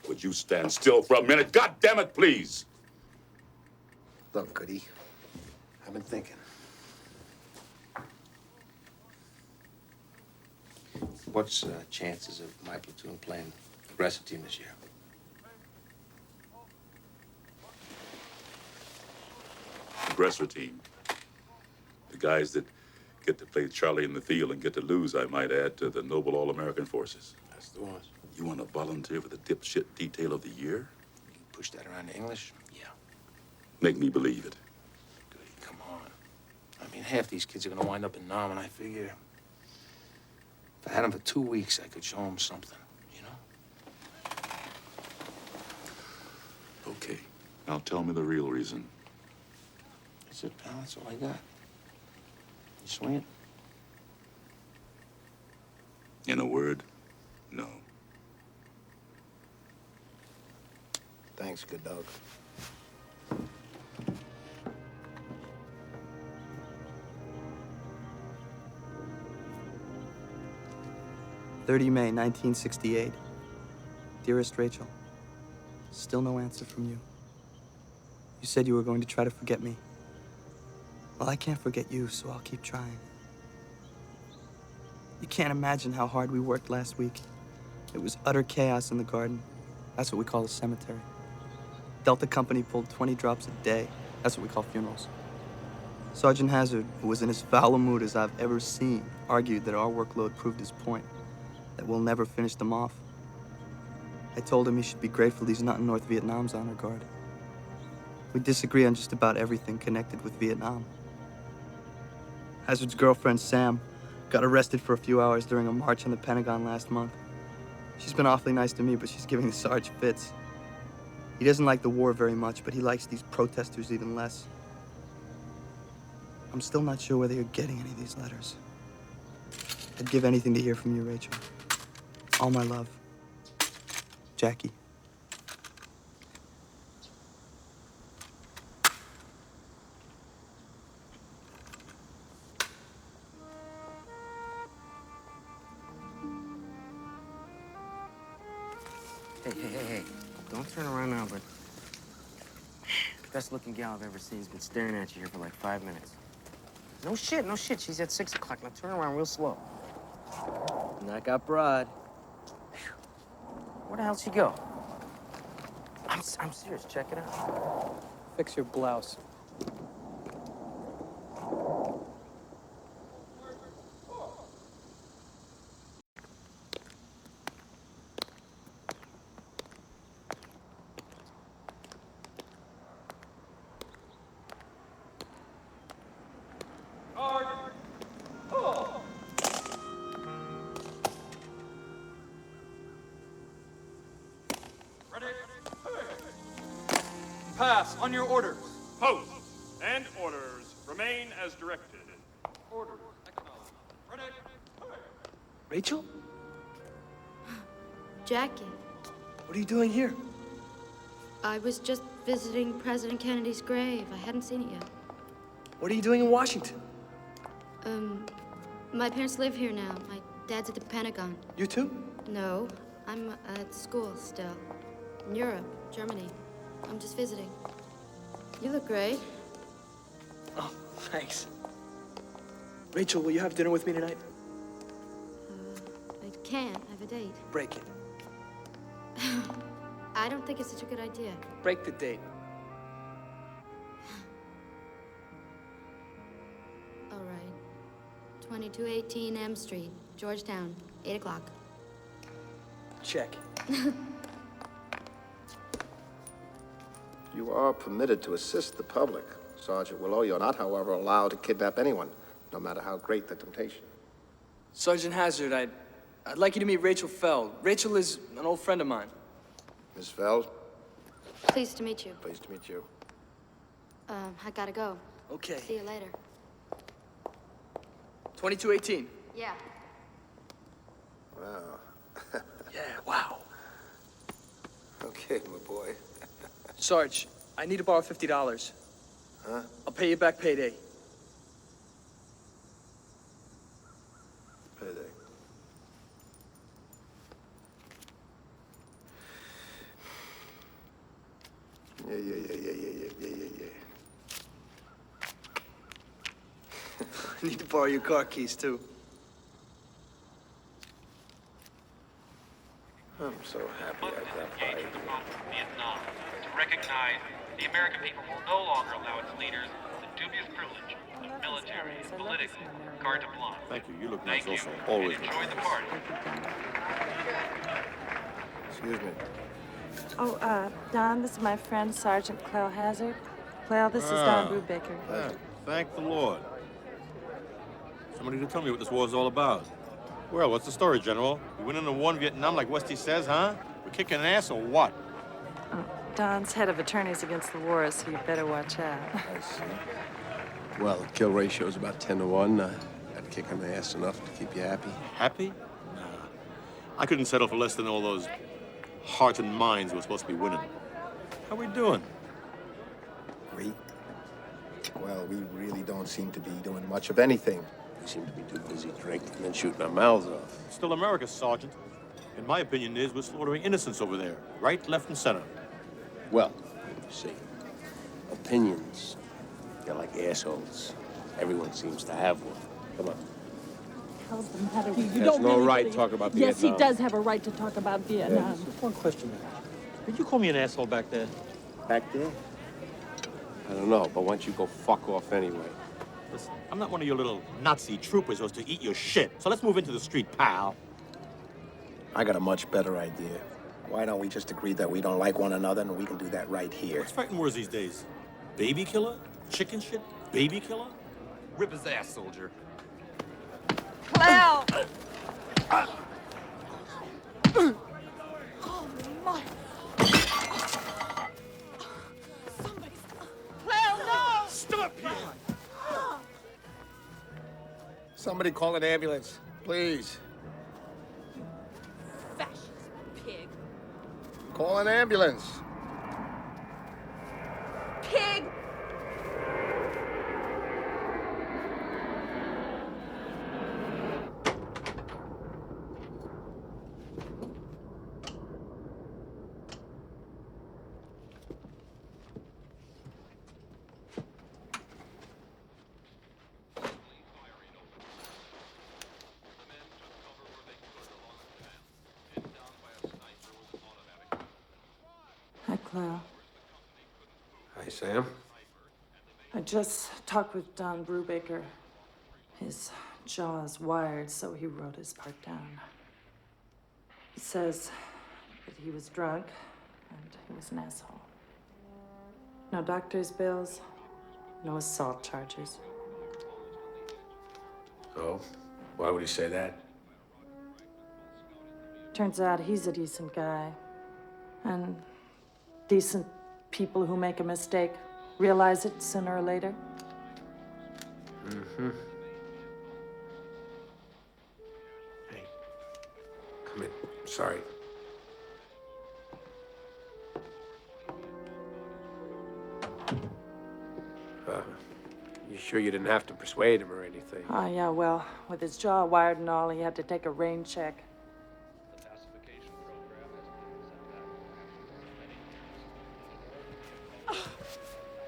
Would you stand still for a minute? God damn it, please! Look, Goody, I've been thinking. What's chances of my platoon playing aggressive team this year? Aggressor team. The guys that get to play Charlie in the field and get to lose, I might add, to the noble all-American forces. That's the ones. You want to volunteer for the dipshit detail of the year? You push that around to English? Yeah. Make me believe it. Goody, come on. I mean, half these kids are gonna wind up in Nam, and I figure if I had them for 2 weeks, I could show them something, you know? Okay. Now tell me the real reason. That's it, pal. That's all I got. You swing it? In a word, no. Thanks, good dog. May 1968. Dearest Rachel, still no answer from you. You said you were going to try to forget me. Well, I can't forget you, so I'll keep trying. You can't imagine how hard we worked last week. It was utter chaos in the garden. That's what we call a cemetery. Delta Company pulled 20 drops a day. That's what we call funerals. Sergeant Hazard, who was in as foul a mood as I've ever seen, argued that our workload proved his point, that we'll never finish them off. I told him he should be grateful he's not in North Vietnam's honor guard. We disagree on just about everything connected with Vietnam. Hazard's girlfriend, Sam, got arrested for a few hours during a march on the Pentagon last month. She's been awfully nice to me, but she's giving the Sarge fits. He doesn't like the war very much, but he likes these protesters even less. I'm still not sure whether you're getting any of these letters. I'd give anything to hear from you, Rachel. All my love. Jackie. Hey. Don't turn around now, but best looking gal I've ever seen has been staring at you here for like 5 minutes. No shit. She's at 6 o'clock. Now turn around real slow. Knock out Broad. Where the hell'd she go? I'm serious. Check it out. Fix your blouse. Pass on your orders. Post and orders remain as directed. Orders acknowledged. Ready? Rachel? Jackie, What are you doing here? I was just visiting President Kennedy's grave. I hadn't seen it yet. What are you doing in Washington? My parents live here now. My dad's at the Pentagon. You too? No, I'm at school still. In Europe, Germany. I'm just visiting. You look great. Oh, thanks. Rachel, will you have dinner with me tonight? I can't. I have a date. Break it. I don't think it's such a good idea. Break the date. All right. 2218 M Street, Georgetown, 8 o'clock. Check. You are permitted to assist the public, Sergeant Willow. You're not, however, allowed to kidnap anyone, no matter how great the temptation. Sergeant Hazard, I'd like you to meet Rachel Feld. Rachel is an old friend of mine. Miss Feld, Pleased to meet you. pleased to meet you. I gotta go. Okay. See you later. 2218. Yeah. Wow. Yeah, wow. Okay, my boy. Sarge, I need to borrow $50. Huh? I'll pay you back payday. I need to borrow your car keys, too. I'm so happy I got by here. Vietnam to recognize the American people will no longer allow its leaders the dubious privilege of military and political carte blanche. Thank you. You look nice Thank you, also. Always. and enjoy the party. Excuse me. Oh, Don, this is my friend, Sergeant Clell Hazard. Clell, this is Don Brubaker. Thank the Lord. Somebody to tell me what this war's all about. Well, what's the story, General? We went into war in Vietnam like Westy says, huh? We're kicking ass or what? Don's head of attorneys against the war, so you better watch out. I see. Well, the kill ratio is about 10 to 1. I'd kick on the ass enough to keep you happy. Happy? Nah. I couldn't settle for less than all those hearts and minds we're supposed to be winning. How we doing? We? Well, we really don't seem to be doing much of anything. We seem to be too busy drinking and shooting our mouths off. Still America, Sergeant. And my opinion is we're slaughtering innocents over there. Right, left, and center. Well, you see, opinions, they're like assholes. Everyone seems to have one. Come on. Hell's the matter with you? He has no right to talk about Yes, Vietnam. he does have a right to talk about Vietnam. Just one question. Did you call me an asshole back there? Back there? I don't know, but why don't you go fuck off anyway? Listen, I'm not one of your little Nazi troopers who's to eat your shit. So let's move into the street, pal. I got a much better idea. Why don't we just agree that we don't like one another and we can do that right here? What's fighting words these days? Baby killer? Chicken shit? Baby killer? Rip his ass, soldier. Clell! Oh, my. Somebody's... Clell, no! Stop here! Somebody call an ambulance, please. Fascist pig. Call an ambulance. Pig! Hi, Clell. Hi, Sam. I just talked with Don Brubaker. His jaw is wired, so he wrote his part down. He says that he was drunk and he was an asshole. No doctor's bills, no assault charges. Oh? Why would he say that? Turns out he's a decent guy. And decent people who make a mistake realize it sooner or later. Mm-hmm. Hey, come in. Sorry. You sure you didn't have to persuade him or anything? Oh, yeah, well, with his jaw wired and all, he had to take a rain check.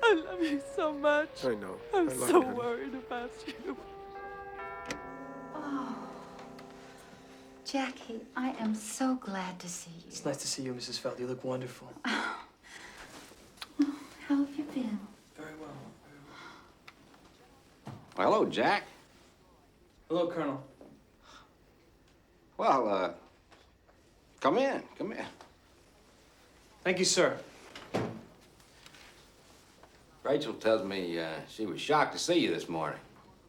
I love you so much. I know. I'm I love so you, honey. worried about you. Oh, Jackie, I am so glad to see you. It's nice to see you, Mrs. Feld. You look wonderful. How have you been? Very well. Well, hello, Jack. Hello, Colonel. Well, come in, come in. Thank you, sir. Rachel tells me she was shocked to see you this morning.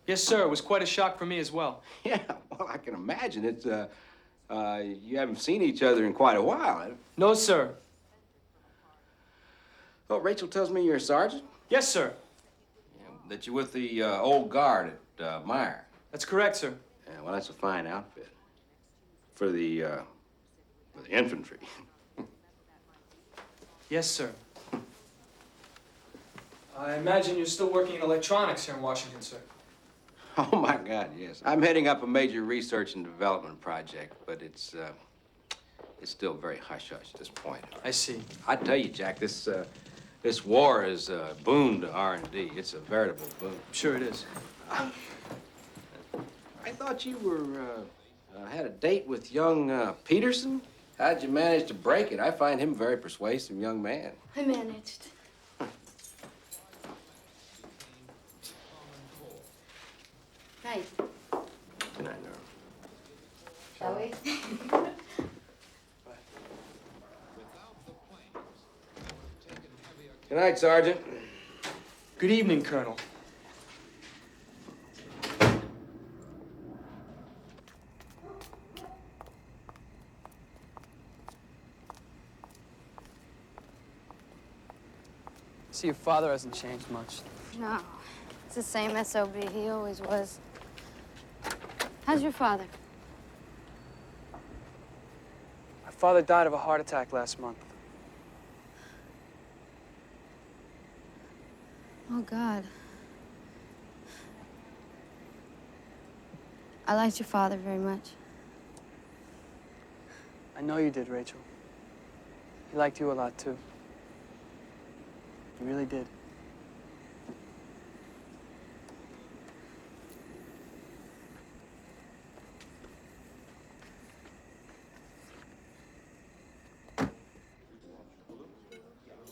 Yes, sir. It was quite a shock for me as well. Yeah, well, I can imagine. It's, you haven't seen each other in quite a while. No, sir. Oh, Rachel tells me you're a sergeant? Yes, sir. Yeah, that you're with the old guard at Meyer. That's correct, sir. Yeah, well, that's a fine outfit. For the infantry. Yes, sir. I imagine you're still working in electronics here in Washington, sir. Oh, my God, yes. I'm heading up a major research and development project, but it's still very hush-hush at this point. I see. I tell you, Jack, this war is a boon to R&D. It's a veritable boon. Sure it is. I thought you were, had a date with young Peterson. How'd you manage to break it? I find him a very persuasive young man. I managed. Night. Good night, Nora. Shall we? Good night, Sergeant. Good evening, Colonel. See, your father hasn't changed much. No. It's the same SOB he always was. How's your father? My father died of a heart attack last month. Oh, God. I liked your father very much. I know you did, Rachel. He liked you a lot, too. He really did.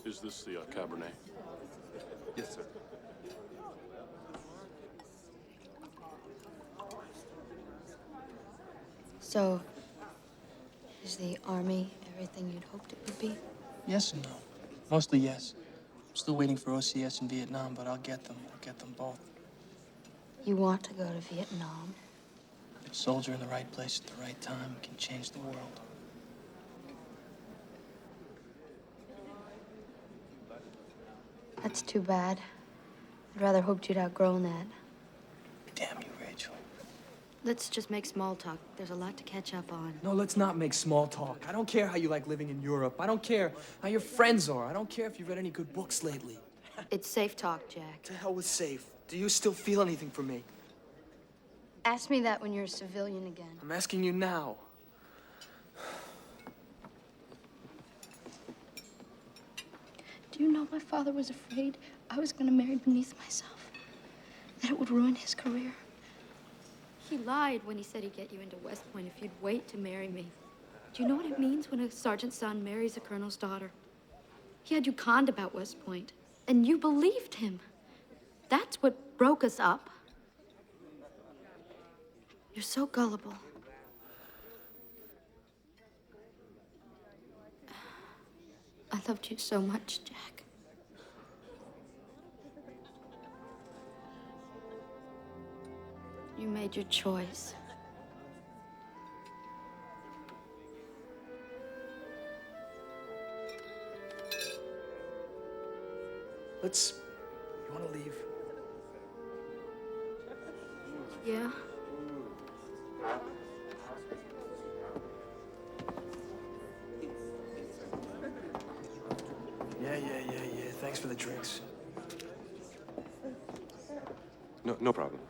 Is this the Cabernet? Yes, sir. So, is the Army everything you'd hoped it would be? Yes and no. Mostly yes. I'm still waiting for OCS in Vietnam, but I'll get them. I'll get them both. You want to go to Vietnam? A soldier in the right place at the right time can change the world. That's too bad. I'd rather hoped you'd outgrown that. Damn you, Rachel. Let's just make small talk. There's a lot to catch up on. No, let's not make small talk. I don't care how you like living in Europe. I don't care how your friends are. I don't care if you've read any good books lately. It's safe talk, Jack. To hell with safe. Do you still feel anything for me? Ask me that when you're a civilian again. I'm asking you now. Do you know my father was afraid I was going to marry beneath myself? That it would ruin his career? He lied when he said he'd get you into West Point if you'd wait to marry me. Do you know what it means when a sergeant's son marries a colonel's daughter? He had you conned about West Point, and you believed him. That's what broke us up. You're so gullible. I loved you so much, Jack. You made your choice. You want to leave? Yeah? Yeah. Thanks for the drinks. No problem.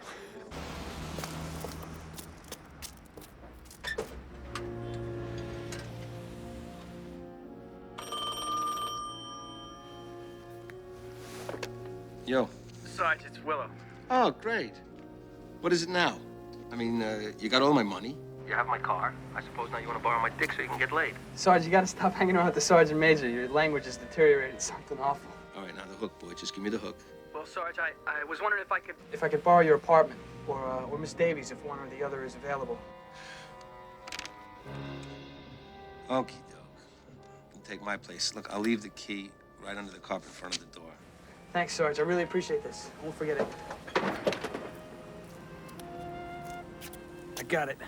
Yo. Sarge, it's Willow. Oh, great. What is it now? I mean, you got all my money. You have my car. I suppose now you want to borrow my dick so you can get laid. Sarge, you gotta stop hanging around with the Sergeant Major. Your language has deteriorated something awful. All right, now the hook, boy. Just give me the hook. Well, Sarge, I was wondering if I could borrow your apartment, or Miss Davies if one or the other is available. Okie doke. You can take my place. Look, I'll leave the key right under the carpet in front of the door. Thanks, Sarge. I really appreciate this. I won't forget it. I got it.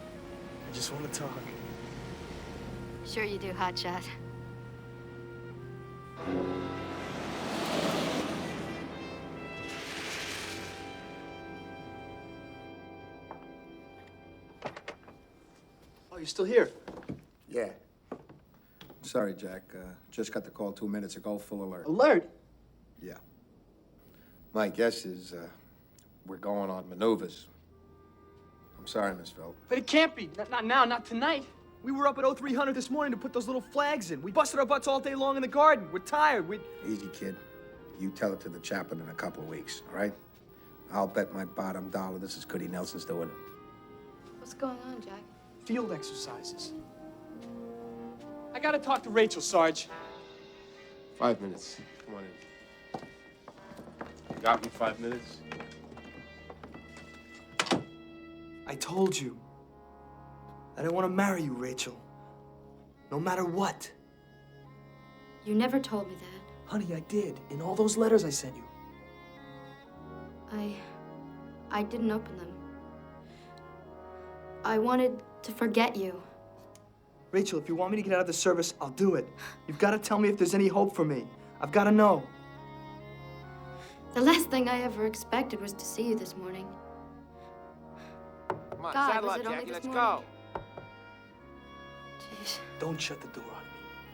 I just want to talk. Sure you do, hotshot. Oh, you're still here? Yeah. Sorry, Jack. Just got the call 2 minutes ago. Full alert. Alert? Yeah. My guess is we're going on maneuvers. I'm sorry, Miss Phil. But it can't be. Not now, not tonight. We were up at 0300 this morning to put those little flags in. We busted our butts all day long in the garden. We're tired. Easy, kid. You tell it to the chaplain in a couple of weeks, all right? I'll bet my bottom dollar this is Goody Nelson's doing. What's going on, Jack? Field exercises. I gotta talk to Rachel, Sarge. 5 minutes. Come on in. You got me 5 minutes? I told you that I want to marry you, Rachel. No matter what. You never told me that. Honey, I did. In all those letters I sent you. I didn't open them. I wanted to forget you. Rachel, if you want me to get out of the service, I'll do it. You've got to tell me if there's any hope for me. I've got to know. The last thing I ever expected was to see you this morning. Come on, God, saddle was up, it only Jackie. this Let's morning? go. Jeez. Don't shut the door on me,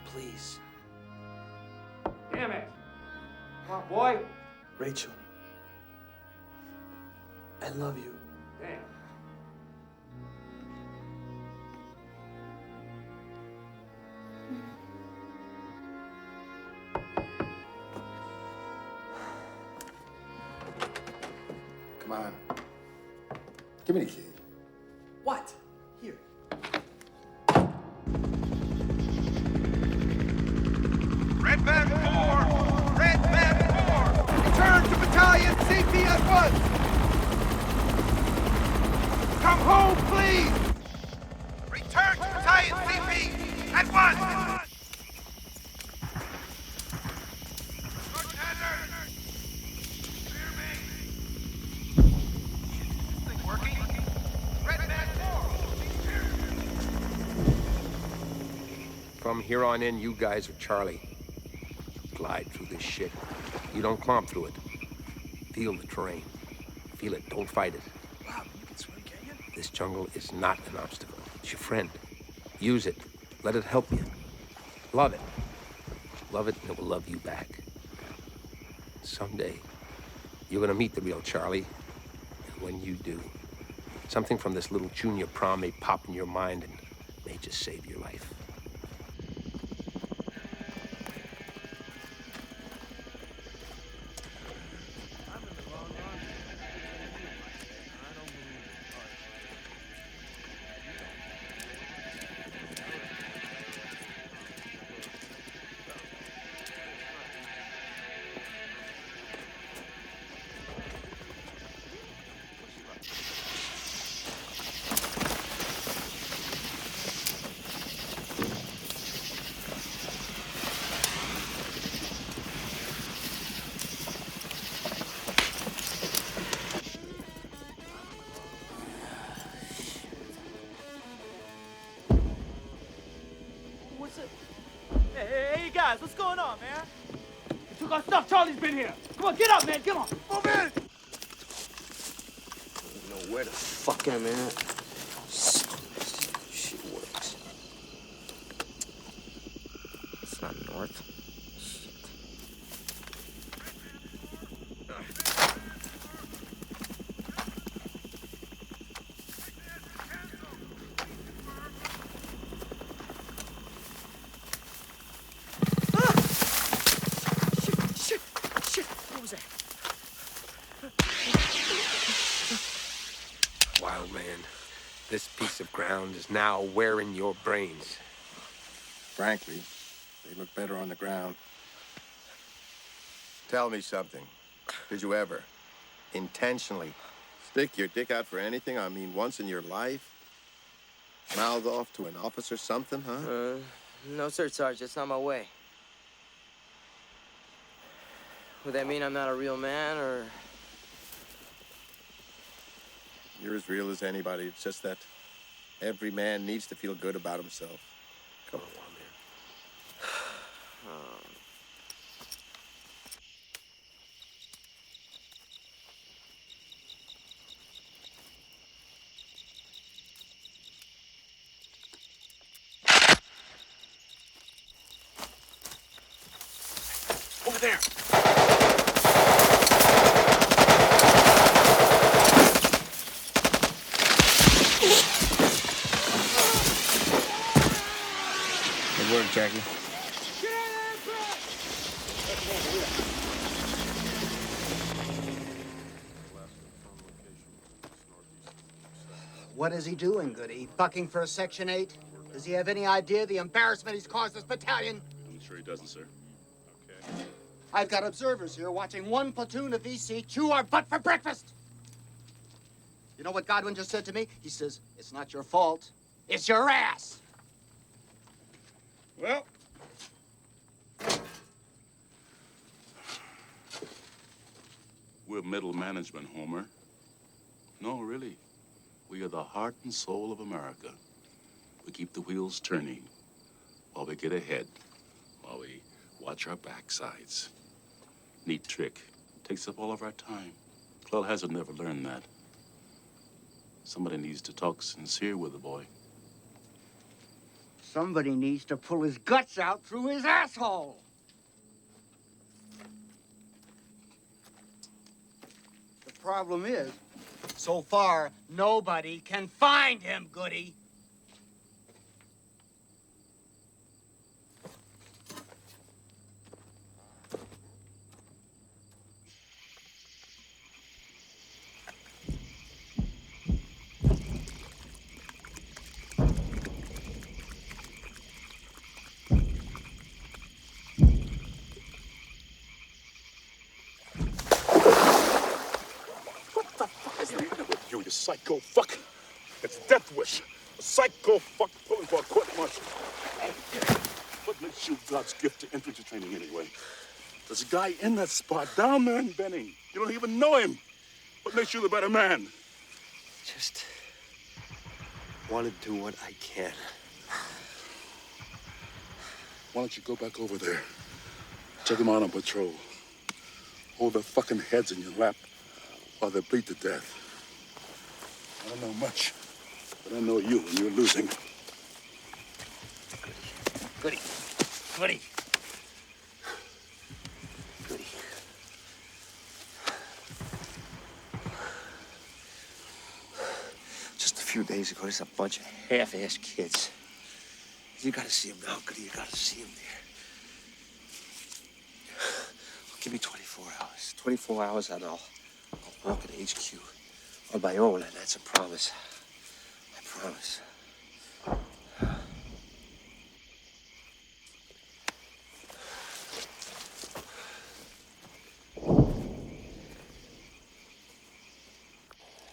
please. Damn it. Come on, boy. Rachel, I love you. Damn. Come on. Give me the key. What? Here. Red Band 4! Red Band 4! Return to Battalion CP at once! Come home, please! Return to Battalion CP at once! From here on in, you guys are Charlie. Glide through this shit. You don't clomp through it. Feel the terrain. Feel it, don't fight it. Wow, you can swim, can you? This jungle is not an obstacle. It's your friend. Use it. Let it help you. Love it. Love it, and it will love you back. Someday, you're gonna meet the real Charlie. And when you do, something from this little junior prom may pop in your mind and may just save your life. What's it? Hey, guys, what's going on, man? We took our stuff. Charlie's been here. Come on, get up, man. Come on. Move in. I don't know where the fuck I'm at. Shit works. It's not north. Shit. Shit. What was that? Wild man, this piece of ground is now wearing your brains. Frankly, they look better on the ground. Tell me something. Did you ever, intentionally, stick your dick out for anything? I mean, once in your life? Mouth off to an officer something, huh? No, sir, Sarge. That's not my way. Would that mean I'm not a real man, or...? You're as real as anybody. It's just that every man needs to feel good about himself. Come on, man. Over there. Good work, Jackie. What is he doing, Goody? Bucking for a Section 8? Does he have any idea the embarrassment he's caused this battalion? I'm sure he doesn't, sir. Okay. I've got observers here watching one platoon of VC chew our butt for breakfast. You know what Godwin just said to me? He says, it's not your fault. It's your ass. Well. We're middle management, Homer. No, really. We are the heart and soul of America. We keep the wheels turning while we get ahead, while we watch our backsides. Neat trick. Takes up all of our time. Clell hasn't never learned that. Somebody needs to talk sincere with the boy. Somebody needs to pull his guts out through his asshole. The problem is, so far, nobody can find him, Goody. You psycho fuck. It's Death Wish. A psycho fuck pulling for a court martial. What makes you God's gift to infantry training anyway? There's a guy in that spot down there in Benning. You don't even know him. What makes you the better man? Just want to do what I can. Why don't you go back over there? Check them out on patrol. Hold their fucking heads in your lap while they bleed to death. I don't know much, but I know you when you're losing. Goody. Goody. Goody. Just a few days ago, there's a bunch of half-ass kids. You gotta see them now, Goody. You gotta see them there. Give me 24 hours. 24 hours and I'll walk at HQ. On my own, and that's a promise. I promise.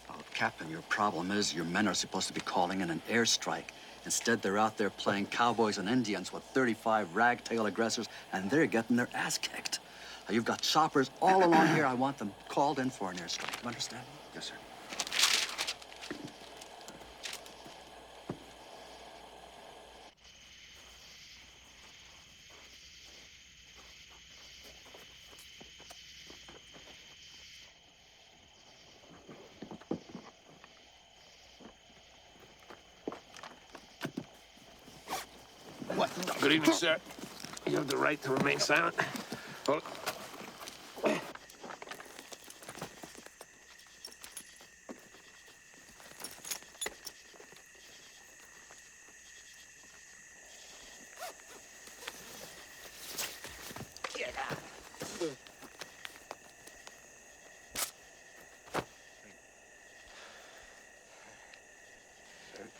Oh, Captain, your problem is your men are supposed to be calling in an airstrike. Instead, they're out there playing cowboys and Indians with 35 ragtail aggressors, and they're getting their ass kicked. Now, you've got choppers all along here. I want them called in for an airstrike. You understand? Yes, sir. Good evening, sir. You have the right to remain silent. Hold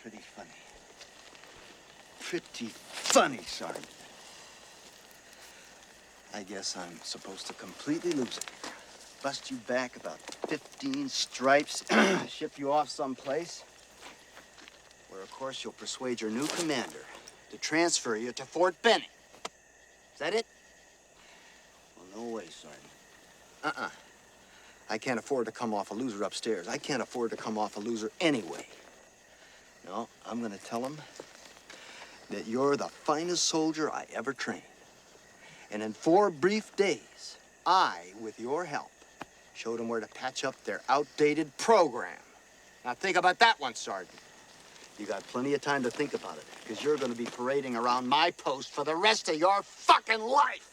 Pretty funny. Pretty funny, Sergeant. I guess I'm supposed to completely lose it. Bust you back about 15 stripes, ship you off someplace, where, of course, you'll persuade your new commander to transfer you to Fort Benning. Is that it? Well, no way, Sergeant. I can't afford to come off a loser upstairs. I can't afford to come off a loser anyway. No, I'm gonna tell him that you're the finest soldier I ever trained. And in 4 brief days, I, with your help, showed them where to patch up their outdated program. Now think about that one, Sergeant. You got plenty of time to think about it, because you're gonna be parading around my post for the rest of your fucking life.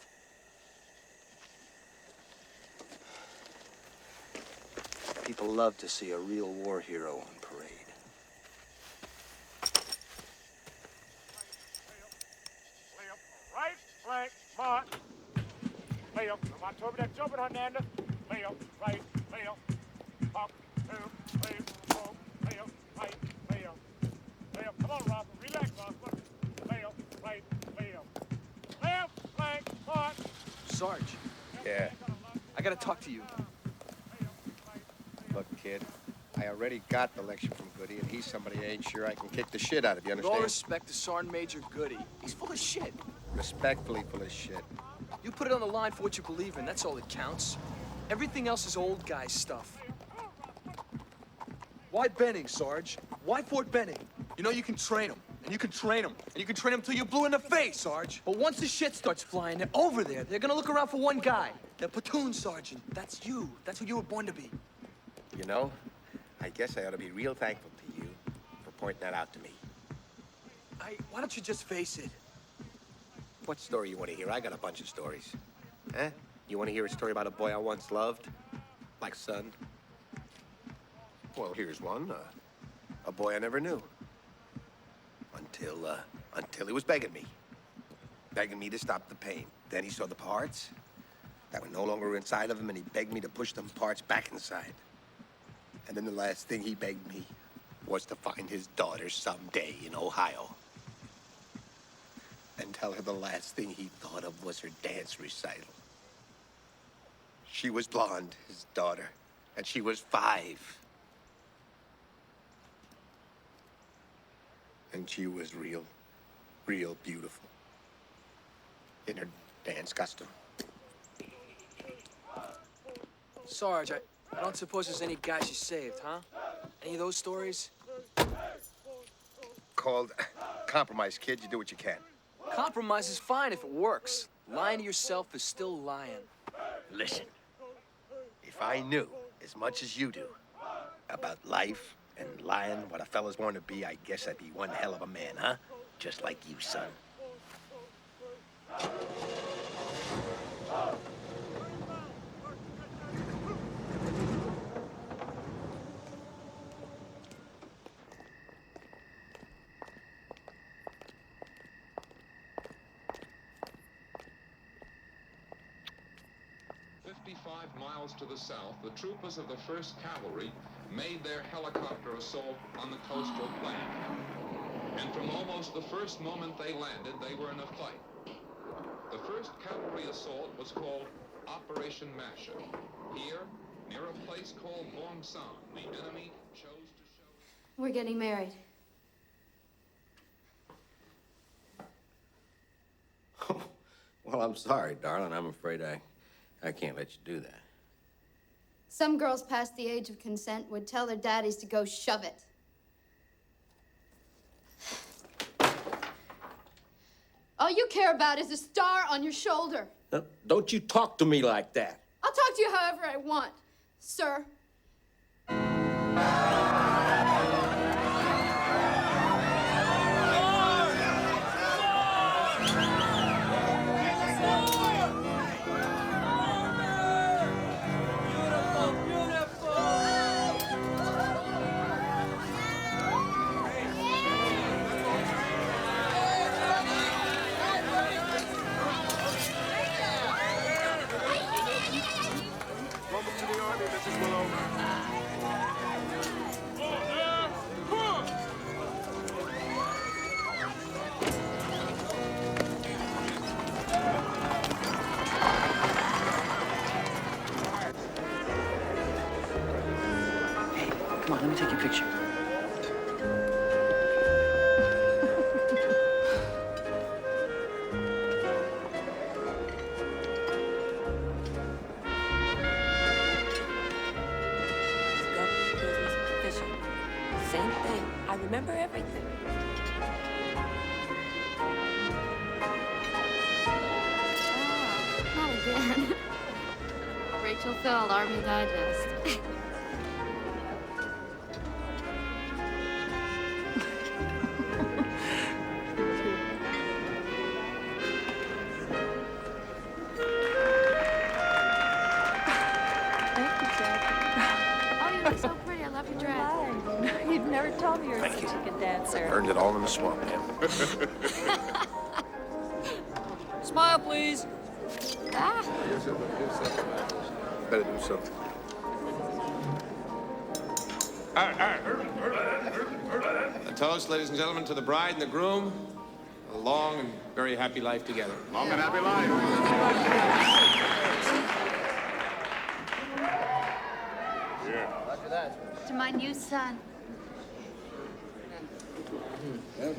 People love to see a real war hero on parade. Right flank, march. Lay up. Come on, over that jumping, Hernandez. Lay up, right, lay up. Up, 2, lay up, lay up, right, Sarge, Yeah. I gotta talk to you. Look, kid, I already got the lecture from Goody, and he's somebody I ain't sure I can kick the shit out of, you With all understand? respect to Sergeant Major Goody, he's full of shit. Respectfully full of shit. You put it on the line for what you believe in, that's all that counts. Everything else is old guy stuff. Why Benning, Sarge? Why Fort Benning? You know you can train them, and you can train them, and you can train them till you're blue in the face, Sarge. But once the shit starts flying, they're over there. They're gonna look around for one guy, the platoon sergeant. That's you. That's who you were born to be. You know, I guess I ought to be real thankful to you for pointing that out to me. Why don't you just face it? What story you want to hear? I got a bunch of stories. Huh? You want to hear a story about a boy I once loved? Like son? Well, here's one. A boy I never knew. Until he was begging me to stop the pain. Then he saw the parts that were no longer inside of him, and he begged me to push them parts back inside. And then the last thing he begged me was to find his daughter someday in Ohio. And tell her the last thing he thought of was her dance recital. She was blonde, his daughter, and she was 5. And she was real beautiful. In her dance costume. Sarge, I don't suppose there's any guys you saved, huh? Any of those stories? Called compromise, kid. You do what you can. Compromise is fine if it works. Lying to yourself is still lying. Listen, if I knew as much as you do about life and lying, what a fella's born to be, I guess I'd be one hell of a man, huh? Just like you, son. Miles to the south, the troopers of the 1st Cavalry made their helicopter assault on the coastal plain. And from almost the first moment they landed, they were in a fight. The 1st Cavalry assault was called Operation Masher. Here, near a place called Bongsan, the enemy chose to show... We're getting married. Well, I'm sorry, darling. I'm afraid I can't let you do that. Some girls past the age of consent would tell their daddies to go shove it. All you care about is a star on your shoulder. Don't you talk to me like that. I'll talk to you however I want, sir. Come on, let me take your picture. Same thing. I remember everything. Not again. Rachel Feld, Army Digest. Oh, you look so pretty. I love your dress. You've never told me you were Thank such you. a good dancer. Earned it all in the swamp, man. Smile, please. Ah. Better do something. A toast, ladies and gentlemen, to the bride and the groom. a long and very happy life together. Long and happy life. To my new son.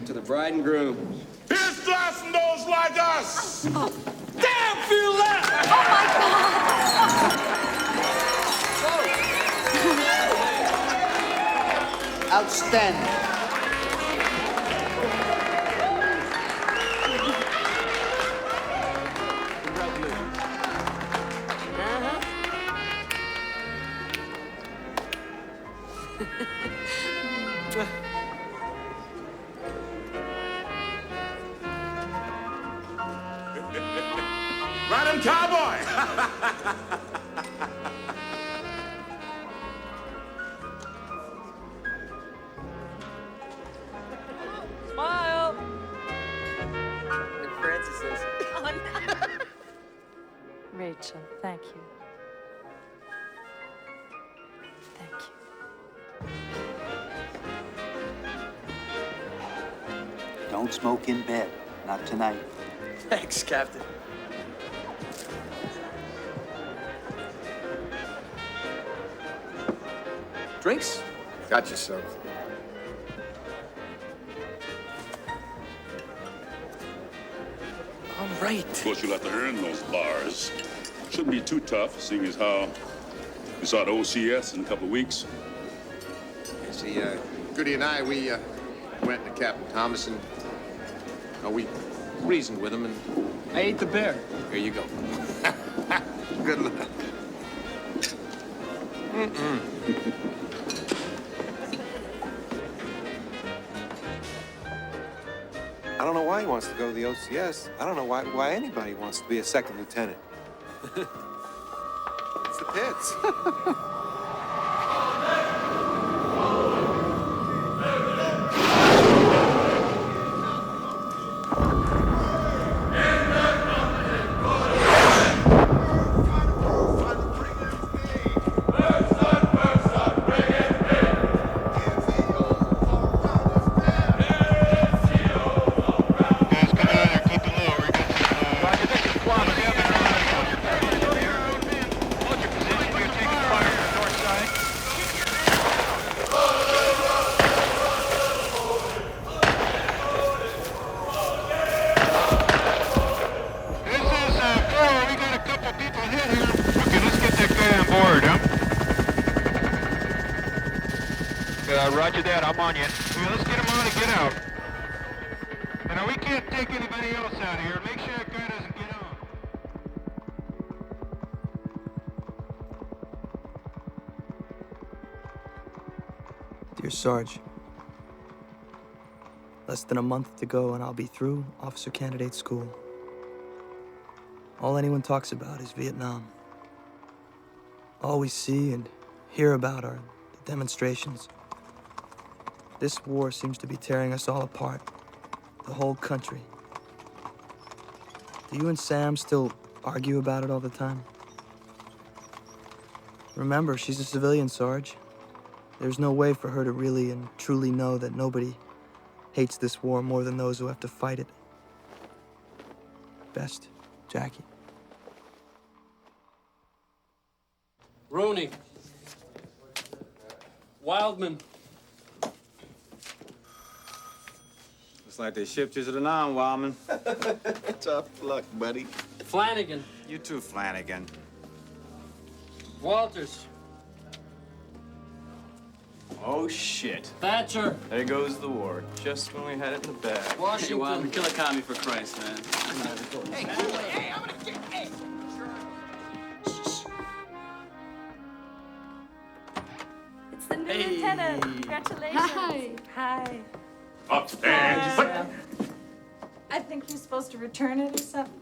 To the bride and groom. Here's glass and those like us! Damn, feel that! Outstanding. Ride him, cowboy! Smile! And Francis says, Rachel, thank you. Thank you. Don't smoke in bed. Not tonight. Thanks, Captain. Drinks? Got you, son. All right. Of course, you'll have to earn those bars. Shouldn't be too tough, seeing as how we saw the OCS in a couple of weeks. See, Goody and I, we went to Captain Thomas and we reasoned with him, and I ate the bear. here you go. Good luck. I don't know why he wants to go to the OCS. I don't know why anybody wants to be a second lieutenant. It's the pits. Roger that, I'm on you. Yeah, let's get him on and get out. And now we can't take anybody else out of here. Make sure that guy doesn't get on. Dear Sarge, less than a month to go and I'll be through officer candidate school. All anyone talks about is Vietnam. All we see and hear about are the demonstrations. This war seems to be tearing us all apart, the whole country. Do you and Sam still argue about it all the time? Remember, she's a civilian, Sarge. There's no way for her to really and truly know that nobody hates this war more than those who have to fight it. Best, Jackie. Rooney. Wildman. Looks like they shipped you to the Wildman. Tough luck, buddy. Flanagan. You too, Flanagan. Walters. Oh, shit. Thatcher. There goes the war. Just when we had it in the bag. Washington. Hey, Wildman, kill a commie for Christ, man. It's the new lieutenant. Congratulations. Hi. Upstairs. I think you're supposed to return it or something.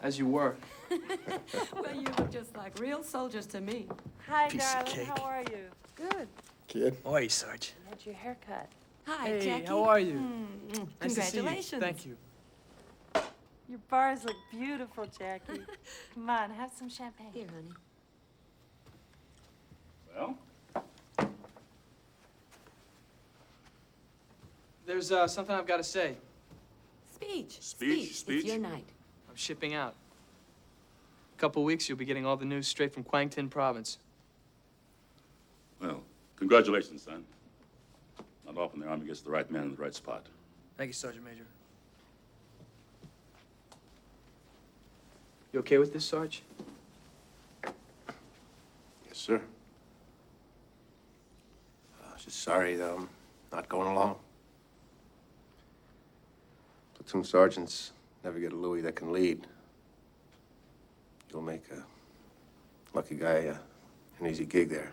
As you were. Well, you look just like real soldiers to me. Hi, Piece of darling. cake. How are you? Good. Kid. How are you, Sarge? You had your hair cut. Hi, Hey, Jackie. how are you? Nice to see you. Congratulations. Thank you. Your bars look beautiful, Jackie. Come on, have some champagne. Here, honey. Well, There's something I've got to say. Speech. It's your night. I'm shipping out. In a couple weeks, you'll be getting all the news straight from Quang Tin Province. Well, congratulations, son. Not often the Army gets the right man in the right spot. Thank you, Sergeant Major. You okay with this, Sarge? Yes, sir. Just sorry that I'm not going along. Platoon sergeants never get a Louis that can lead. You'll make a lucky guy an easy gig there.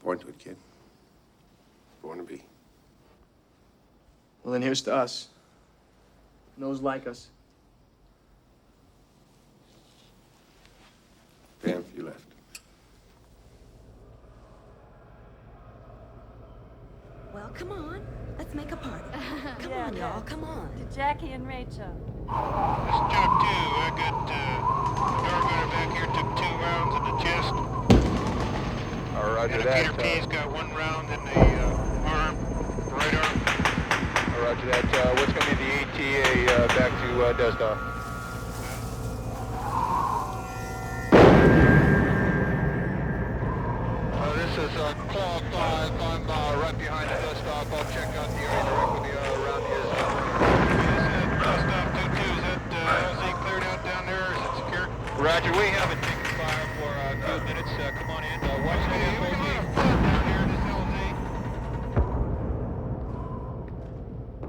Born to it, kid. Born to be. Well, then here's to us. And those like us. Damn if you left. Well, come on. Let's make a party. Come Yeah, on, y'all. Come on. To Jackie and Rachel. This is Jock 2. I got door gunner back here, took 2 rounds in the chest. Roger and that. Peter P's got 1 round in the arm, right arm. Roger that. What's going to be the ATA back to Desktop? This is Claw 5. I'm right behind the dust stop. I'll check out the area directly around the dust stop 2-2. Is that cleared out down there? Is it secure? Roger, we haven't taken fire for 2 minutes. Come on in. Watch the FOD. Down here in this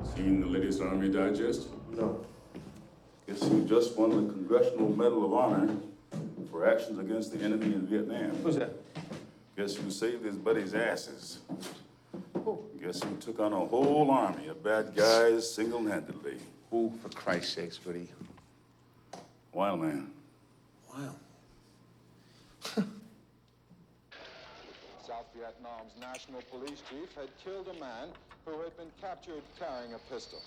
LZ. Seen the latest Army Digest? No. Guess you just won the Congressional Medal of Honor for actions against the enemy in Vietnam. Who's that? Guess you saved his buddies' asses. Guess you took on a whole army of bad guys single-handedly. Who, for Christ's sakes, would he? Wild man. Wow. South Vietnam's national police chief had killed a man who had been captured carrying a pistol.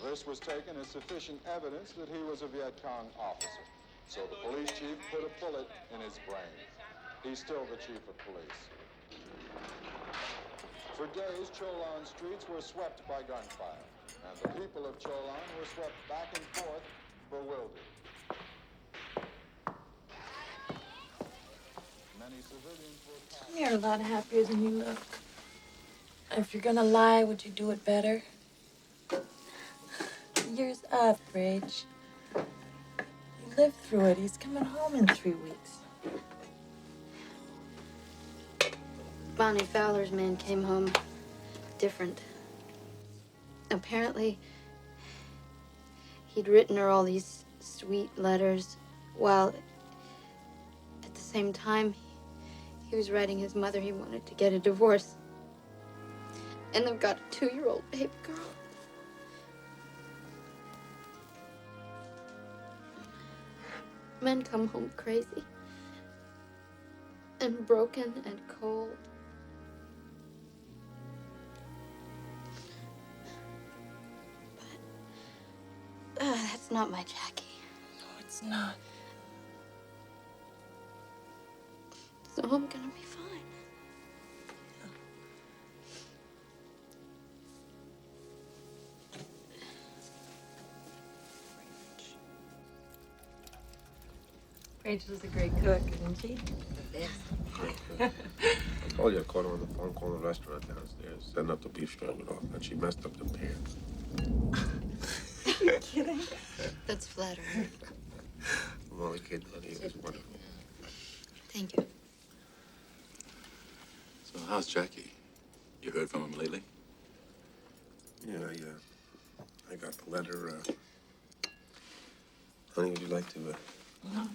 This was taken as sufficient evidence that he was a Viet Cong officer. So the police chief put a bullet in his brain. He's still the chief of police. For days, Cholon streets were swept by gunfire, and the people of Cholon were swept back and forth, bewildered. Many civilians were... You're a lot happier than you look. If you're gonna lie, would you do it better? Year's up, Rach. You lived through it. He's coming home in 3 weeks. Bonnie Fowler's man came home different. Apparently, he'd written her all these sweet letters while at the same time he was writing his mother he wanted to get a divorce. And they've got a 2-year-old baby girl. Men come home crazy and broken and cold. That's not my Jackie. No, it's not. So I'm gonna be fine. Rachel's a great cook, isn't she? I told you I caught her on the phone calling the restaurant downstairs, setting up the beef stroganoff, and she messed up the pans. Are you kidding? That's flattering. I'm only kidding, honey. It was wonderful. Thank you. So how's Jackie? You heard from him lately? Yeah, I got the letter. Honey, would you like to? No,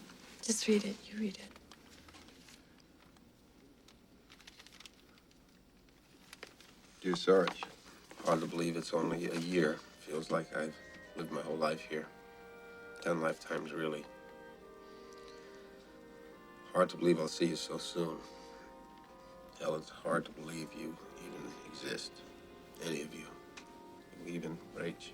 just read it. You read it. Dear Sarge, hard to believe it's only a year. Feels like I've lived my whole life here. 10 lifetimes, really. Hard to believe I'll see you so soon. Hell, it's hard to believe you even exist. Any of you. Even Rach.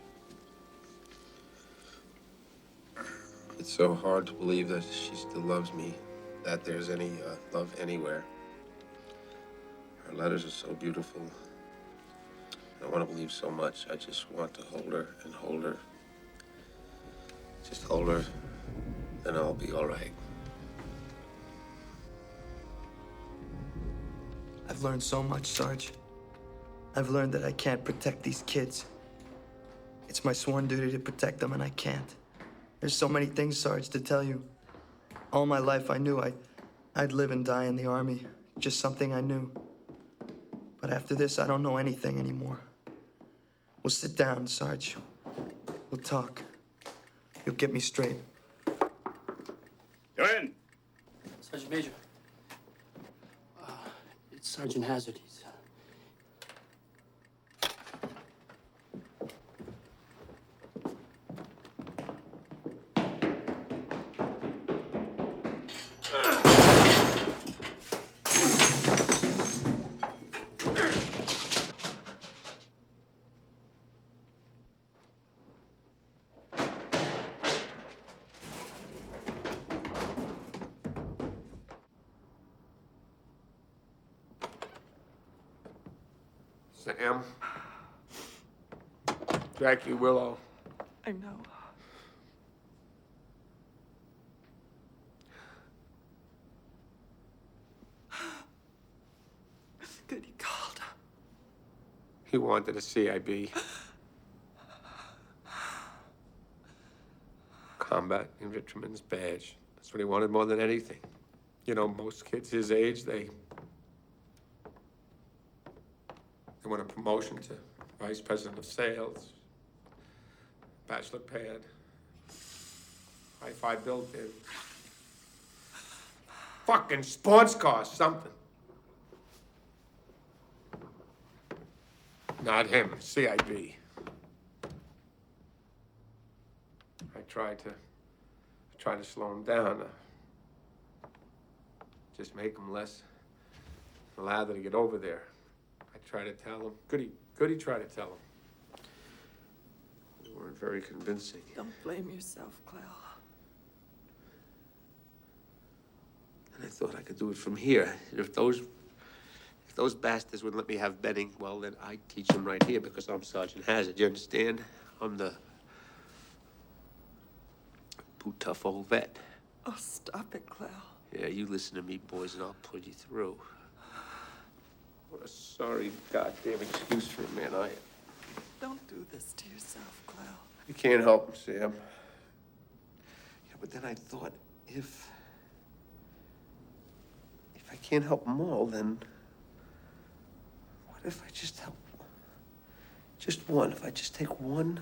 It's so hard to believe that she still loves me, that there's any love anywhere. Her letters are so beautiful. I want to believe so much. I just want to hold her and hold her. Just hold her, and I'll be all right. I've learned so much, Sarge. I've learned that I can't protect these kids. It's my sworn duty to protect them, and I can't. There's so many things, Sarge, to tell you. All my life I knew I'd live and die in the Army. Just something I knew. But after this, I don't know anything anymore. We'll sit down, Sarge. We'll talk. You'll get me straight. Go in. Sergeant Major. It's Sergeant Hazard. He's... Sam. Jackie, Willow. I know. Good, he called. He wanted a CIB. Combat Infantryman's badge. That's what he wanted more than anything. You know, most kids his age, they want a promotion to vice president of sales, bachelor pad, hi-fi built-in, fucking sports car, something. Not him, CIB. I tried to slow him down. Just make him less lather to get over there. I tried to tell him. Goody tried to tell him. They weren't very convincing. Don't blame yourself, Clell. And I thought I could do it from here. If those bastards would let me have Benning, well, then I'd teach them right here because I'm Sergeant Hazard. You understand? I'm the boot tough old vet. Oh, stop it, Clell. Yeah, you listen to me, boys, and I'll pull you through. What a sorry goddamn excuse for a man I am. Don't do this to yourself, Clell. You can't help him, Sam. Yeah, but then I thought, if I can't help them all, then what if I just help just one? If I just take one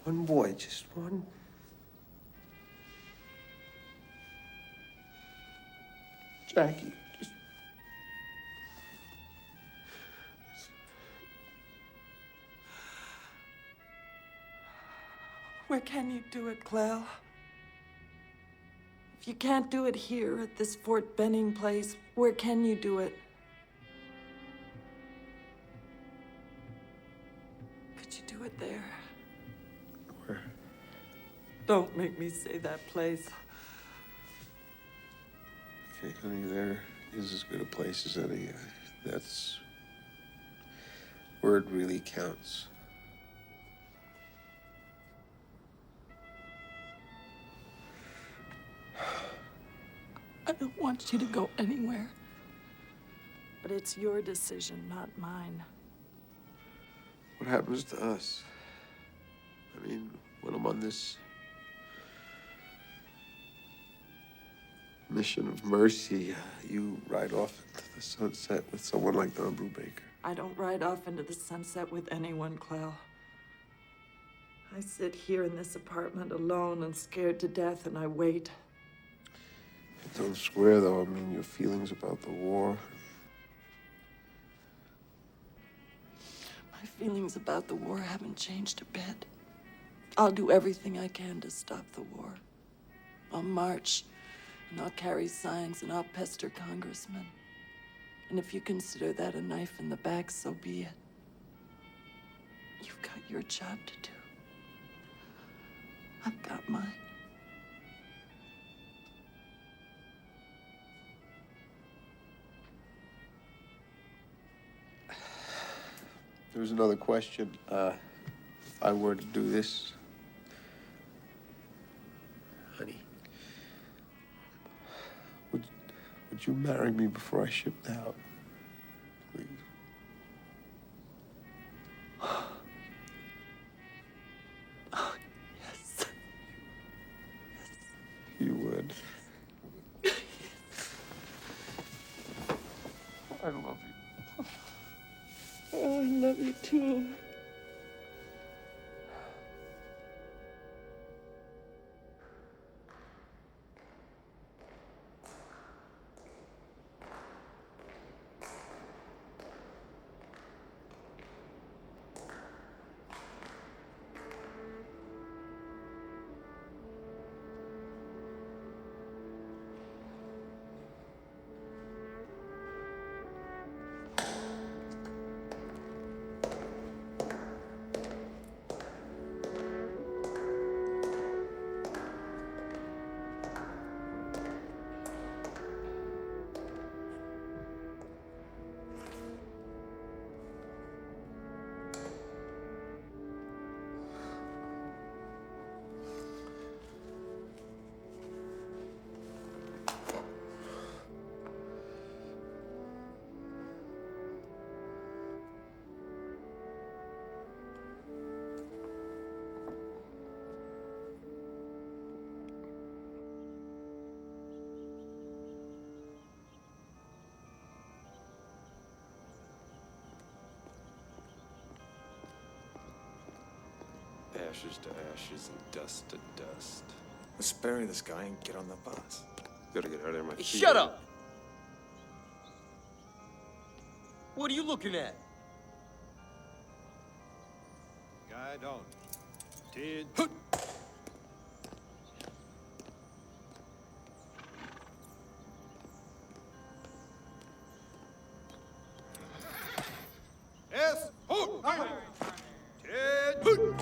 boy, just one. Jackie, just... Where can you do it, Clell? If you can't do it here at this Fort Benning place, where can you do it? Could you do it there? Where? Don't make me say that place. Okay, honey, there is as good a place as any. That's where it really counts. I don't want you to go anywhere. But it's your decision, not mine. What happens to us? I mean, when I'm on this mission of mercy, you ride off into the sunset with someone like Don Brubaker. I don't ride off into the sunset with anyone, Clell. I sit here in this apartment alone and scared to death, and I wait. Don't swear, though. I mean, your feelings about the war. My feelings about the war haven't changed a bit. I'll do everything I can to stop the war. I'll march, and I'll carry signs, and I'll pester congressmen. And if you consider that a knife in the back, so be it. You've got your job to do. I've got mine. There's another question. If I were to do this, honey, would you marry me before I shipped out? Please. Yes. You would. I love you. Oh, I love you too. Ashes to ashes and dust to dust. Let's bury this guy and get on the bus. Gotta get out of there, my feet. Shut up! What are you looking at? Guy don't. Tid. Yes. Tid.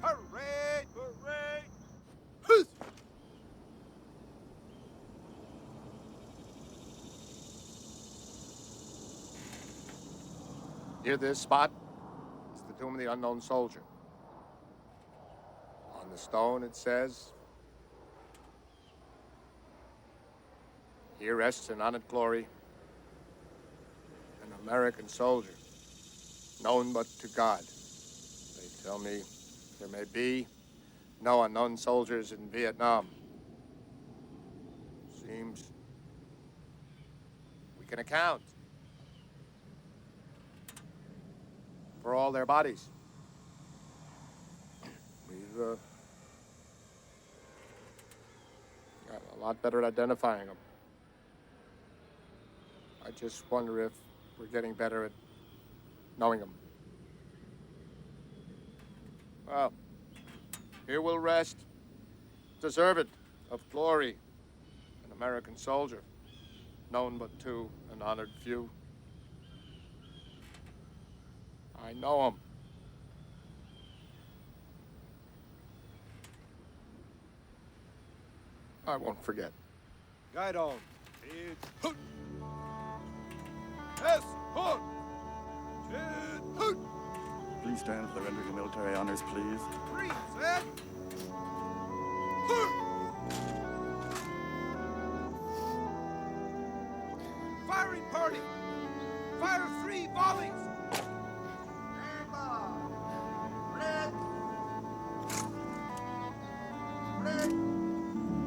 Hooray! Hooray! Near this spot is the tomb of the unknown soldier. On the stone it says, "Here rests in honored glory an American soldier, known but to God." They tell me there may be no unknown soldiers in Vietnam. Seems we can account for all their bodies. We've got a lot better at identifying them. I just wonder if we're getting better at knowing them. Well, here will rest, deserved of glory, an American soldier, known but to an honored few. I know him. I won't forget. Guy don't. Tid. Yes. Hood. Tid. Hood. Please stand for the rendering of military honors, please. Three, set. Firing party! Fire 3 volleys! Red! Red!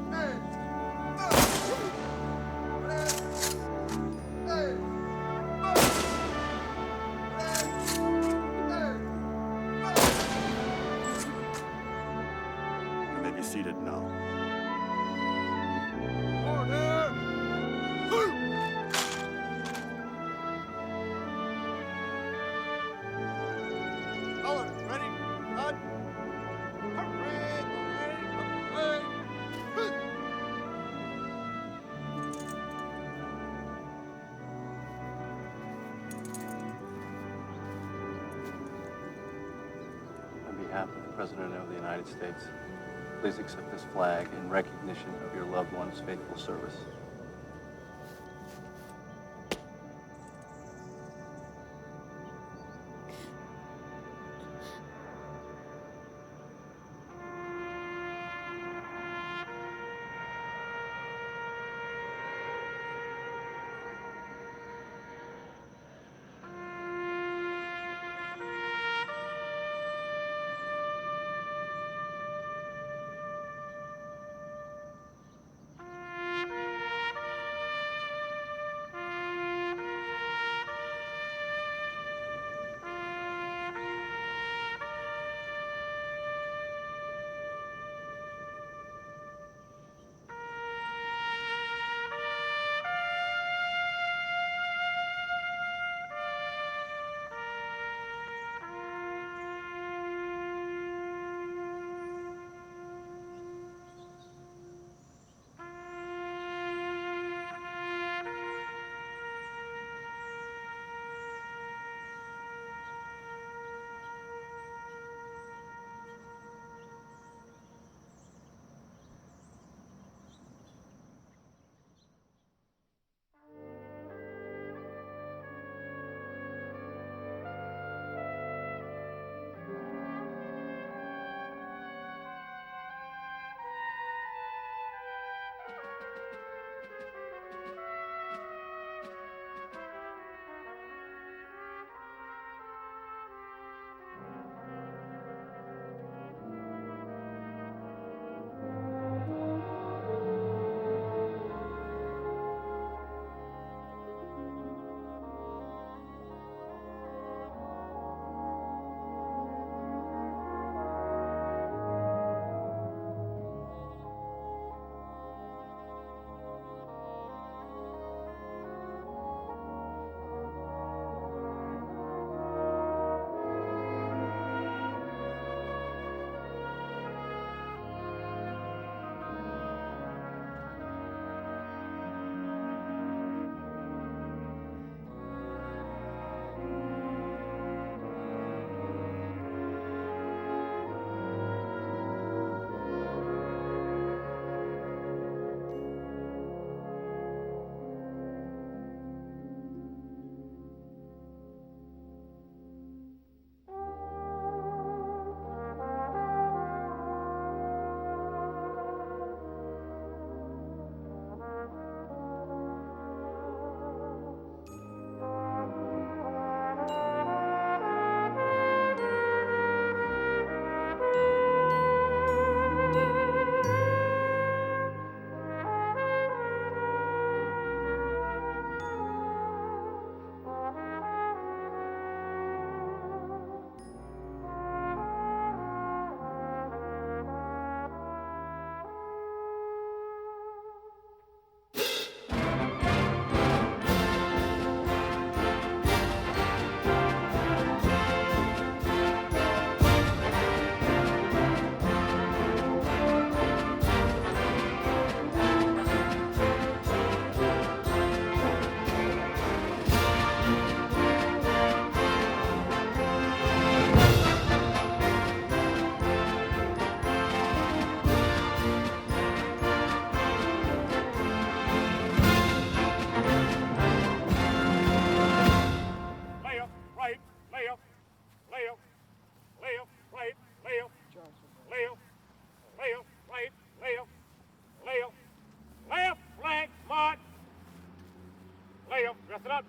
Red! Red! Red! No. Color, ready, cut. Hooray, hooray, hooray. On behalf of the President of the United States, please accept this flag in recognition of your loved one's faithful service.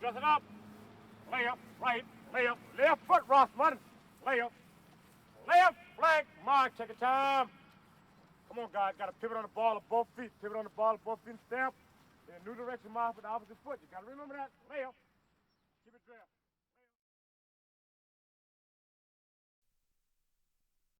Dress it up. Left, right, left foot, Rossman. Left flank, march, take your time. Come on, guys, got to pivot on the ball of both feet. Pivot on the ball of both feet and step. In a new direction, march with the opposite foot. You got to remember that. Left.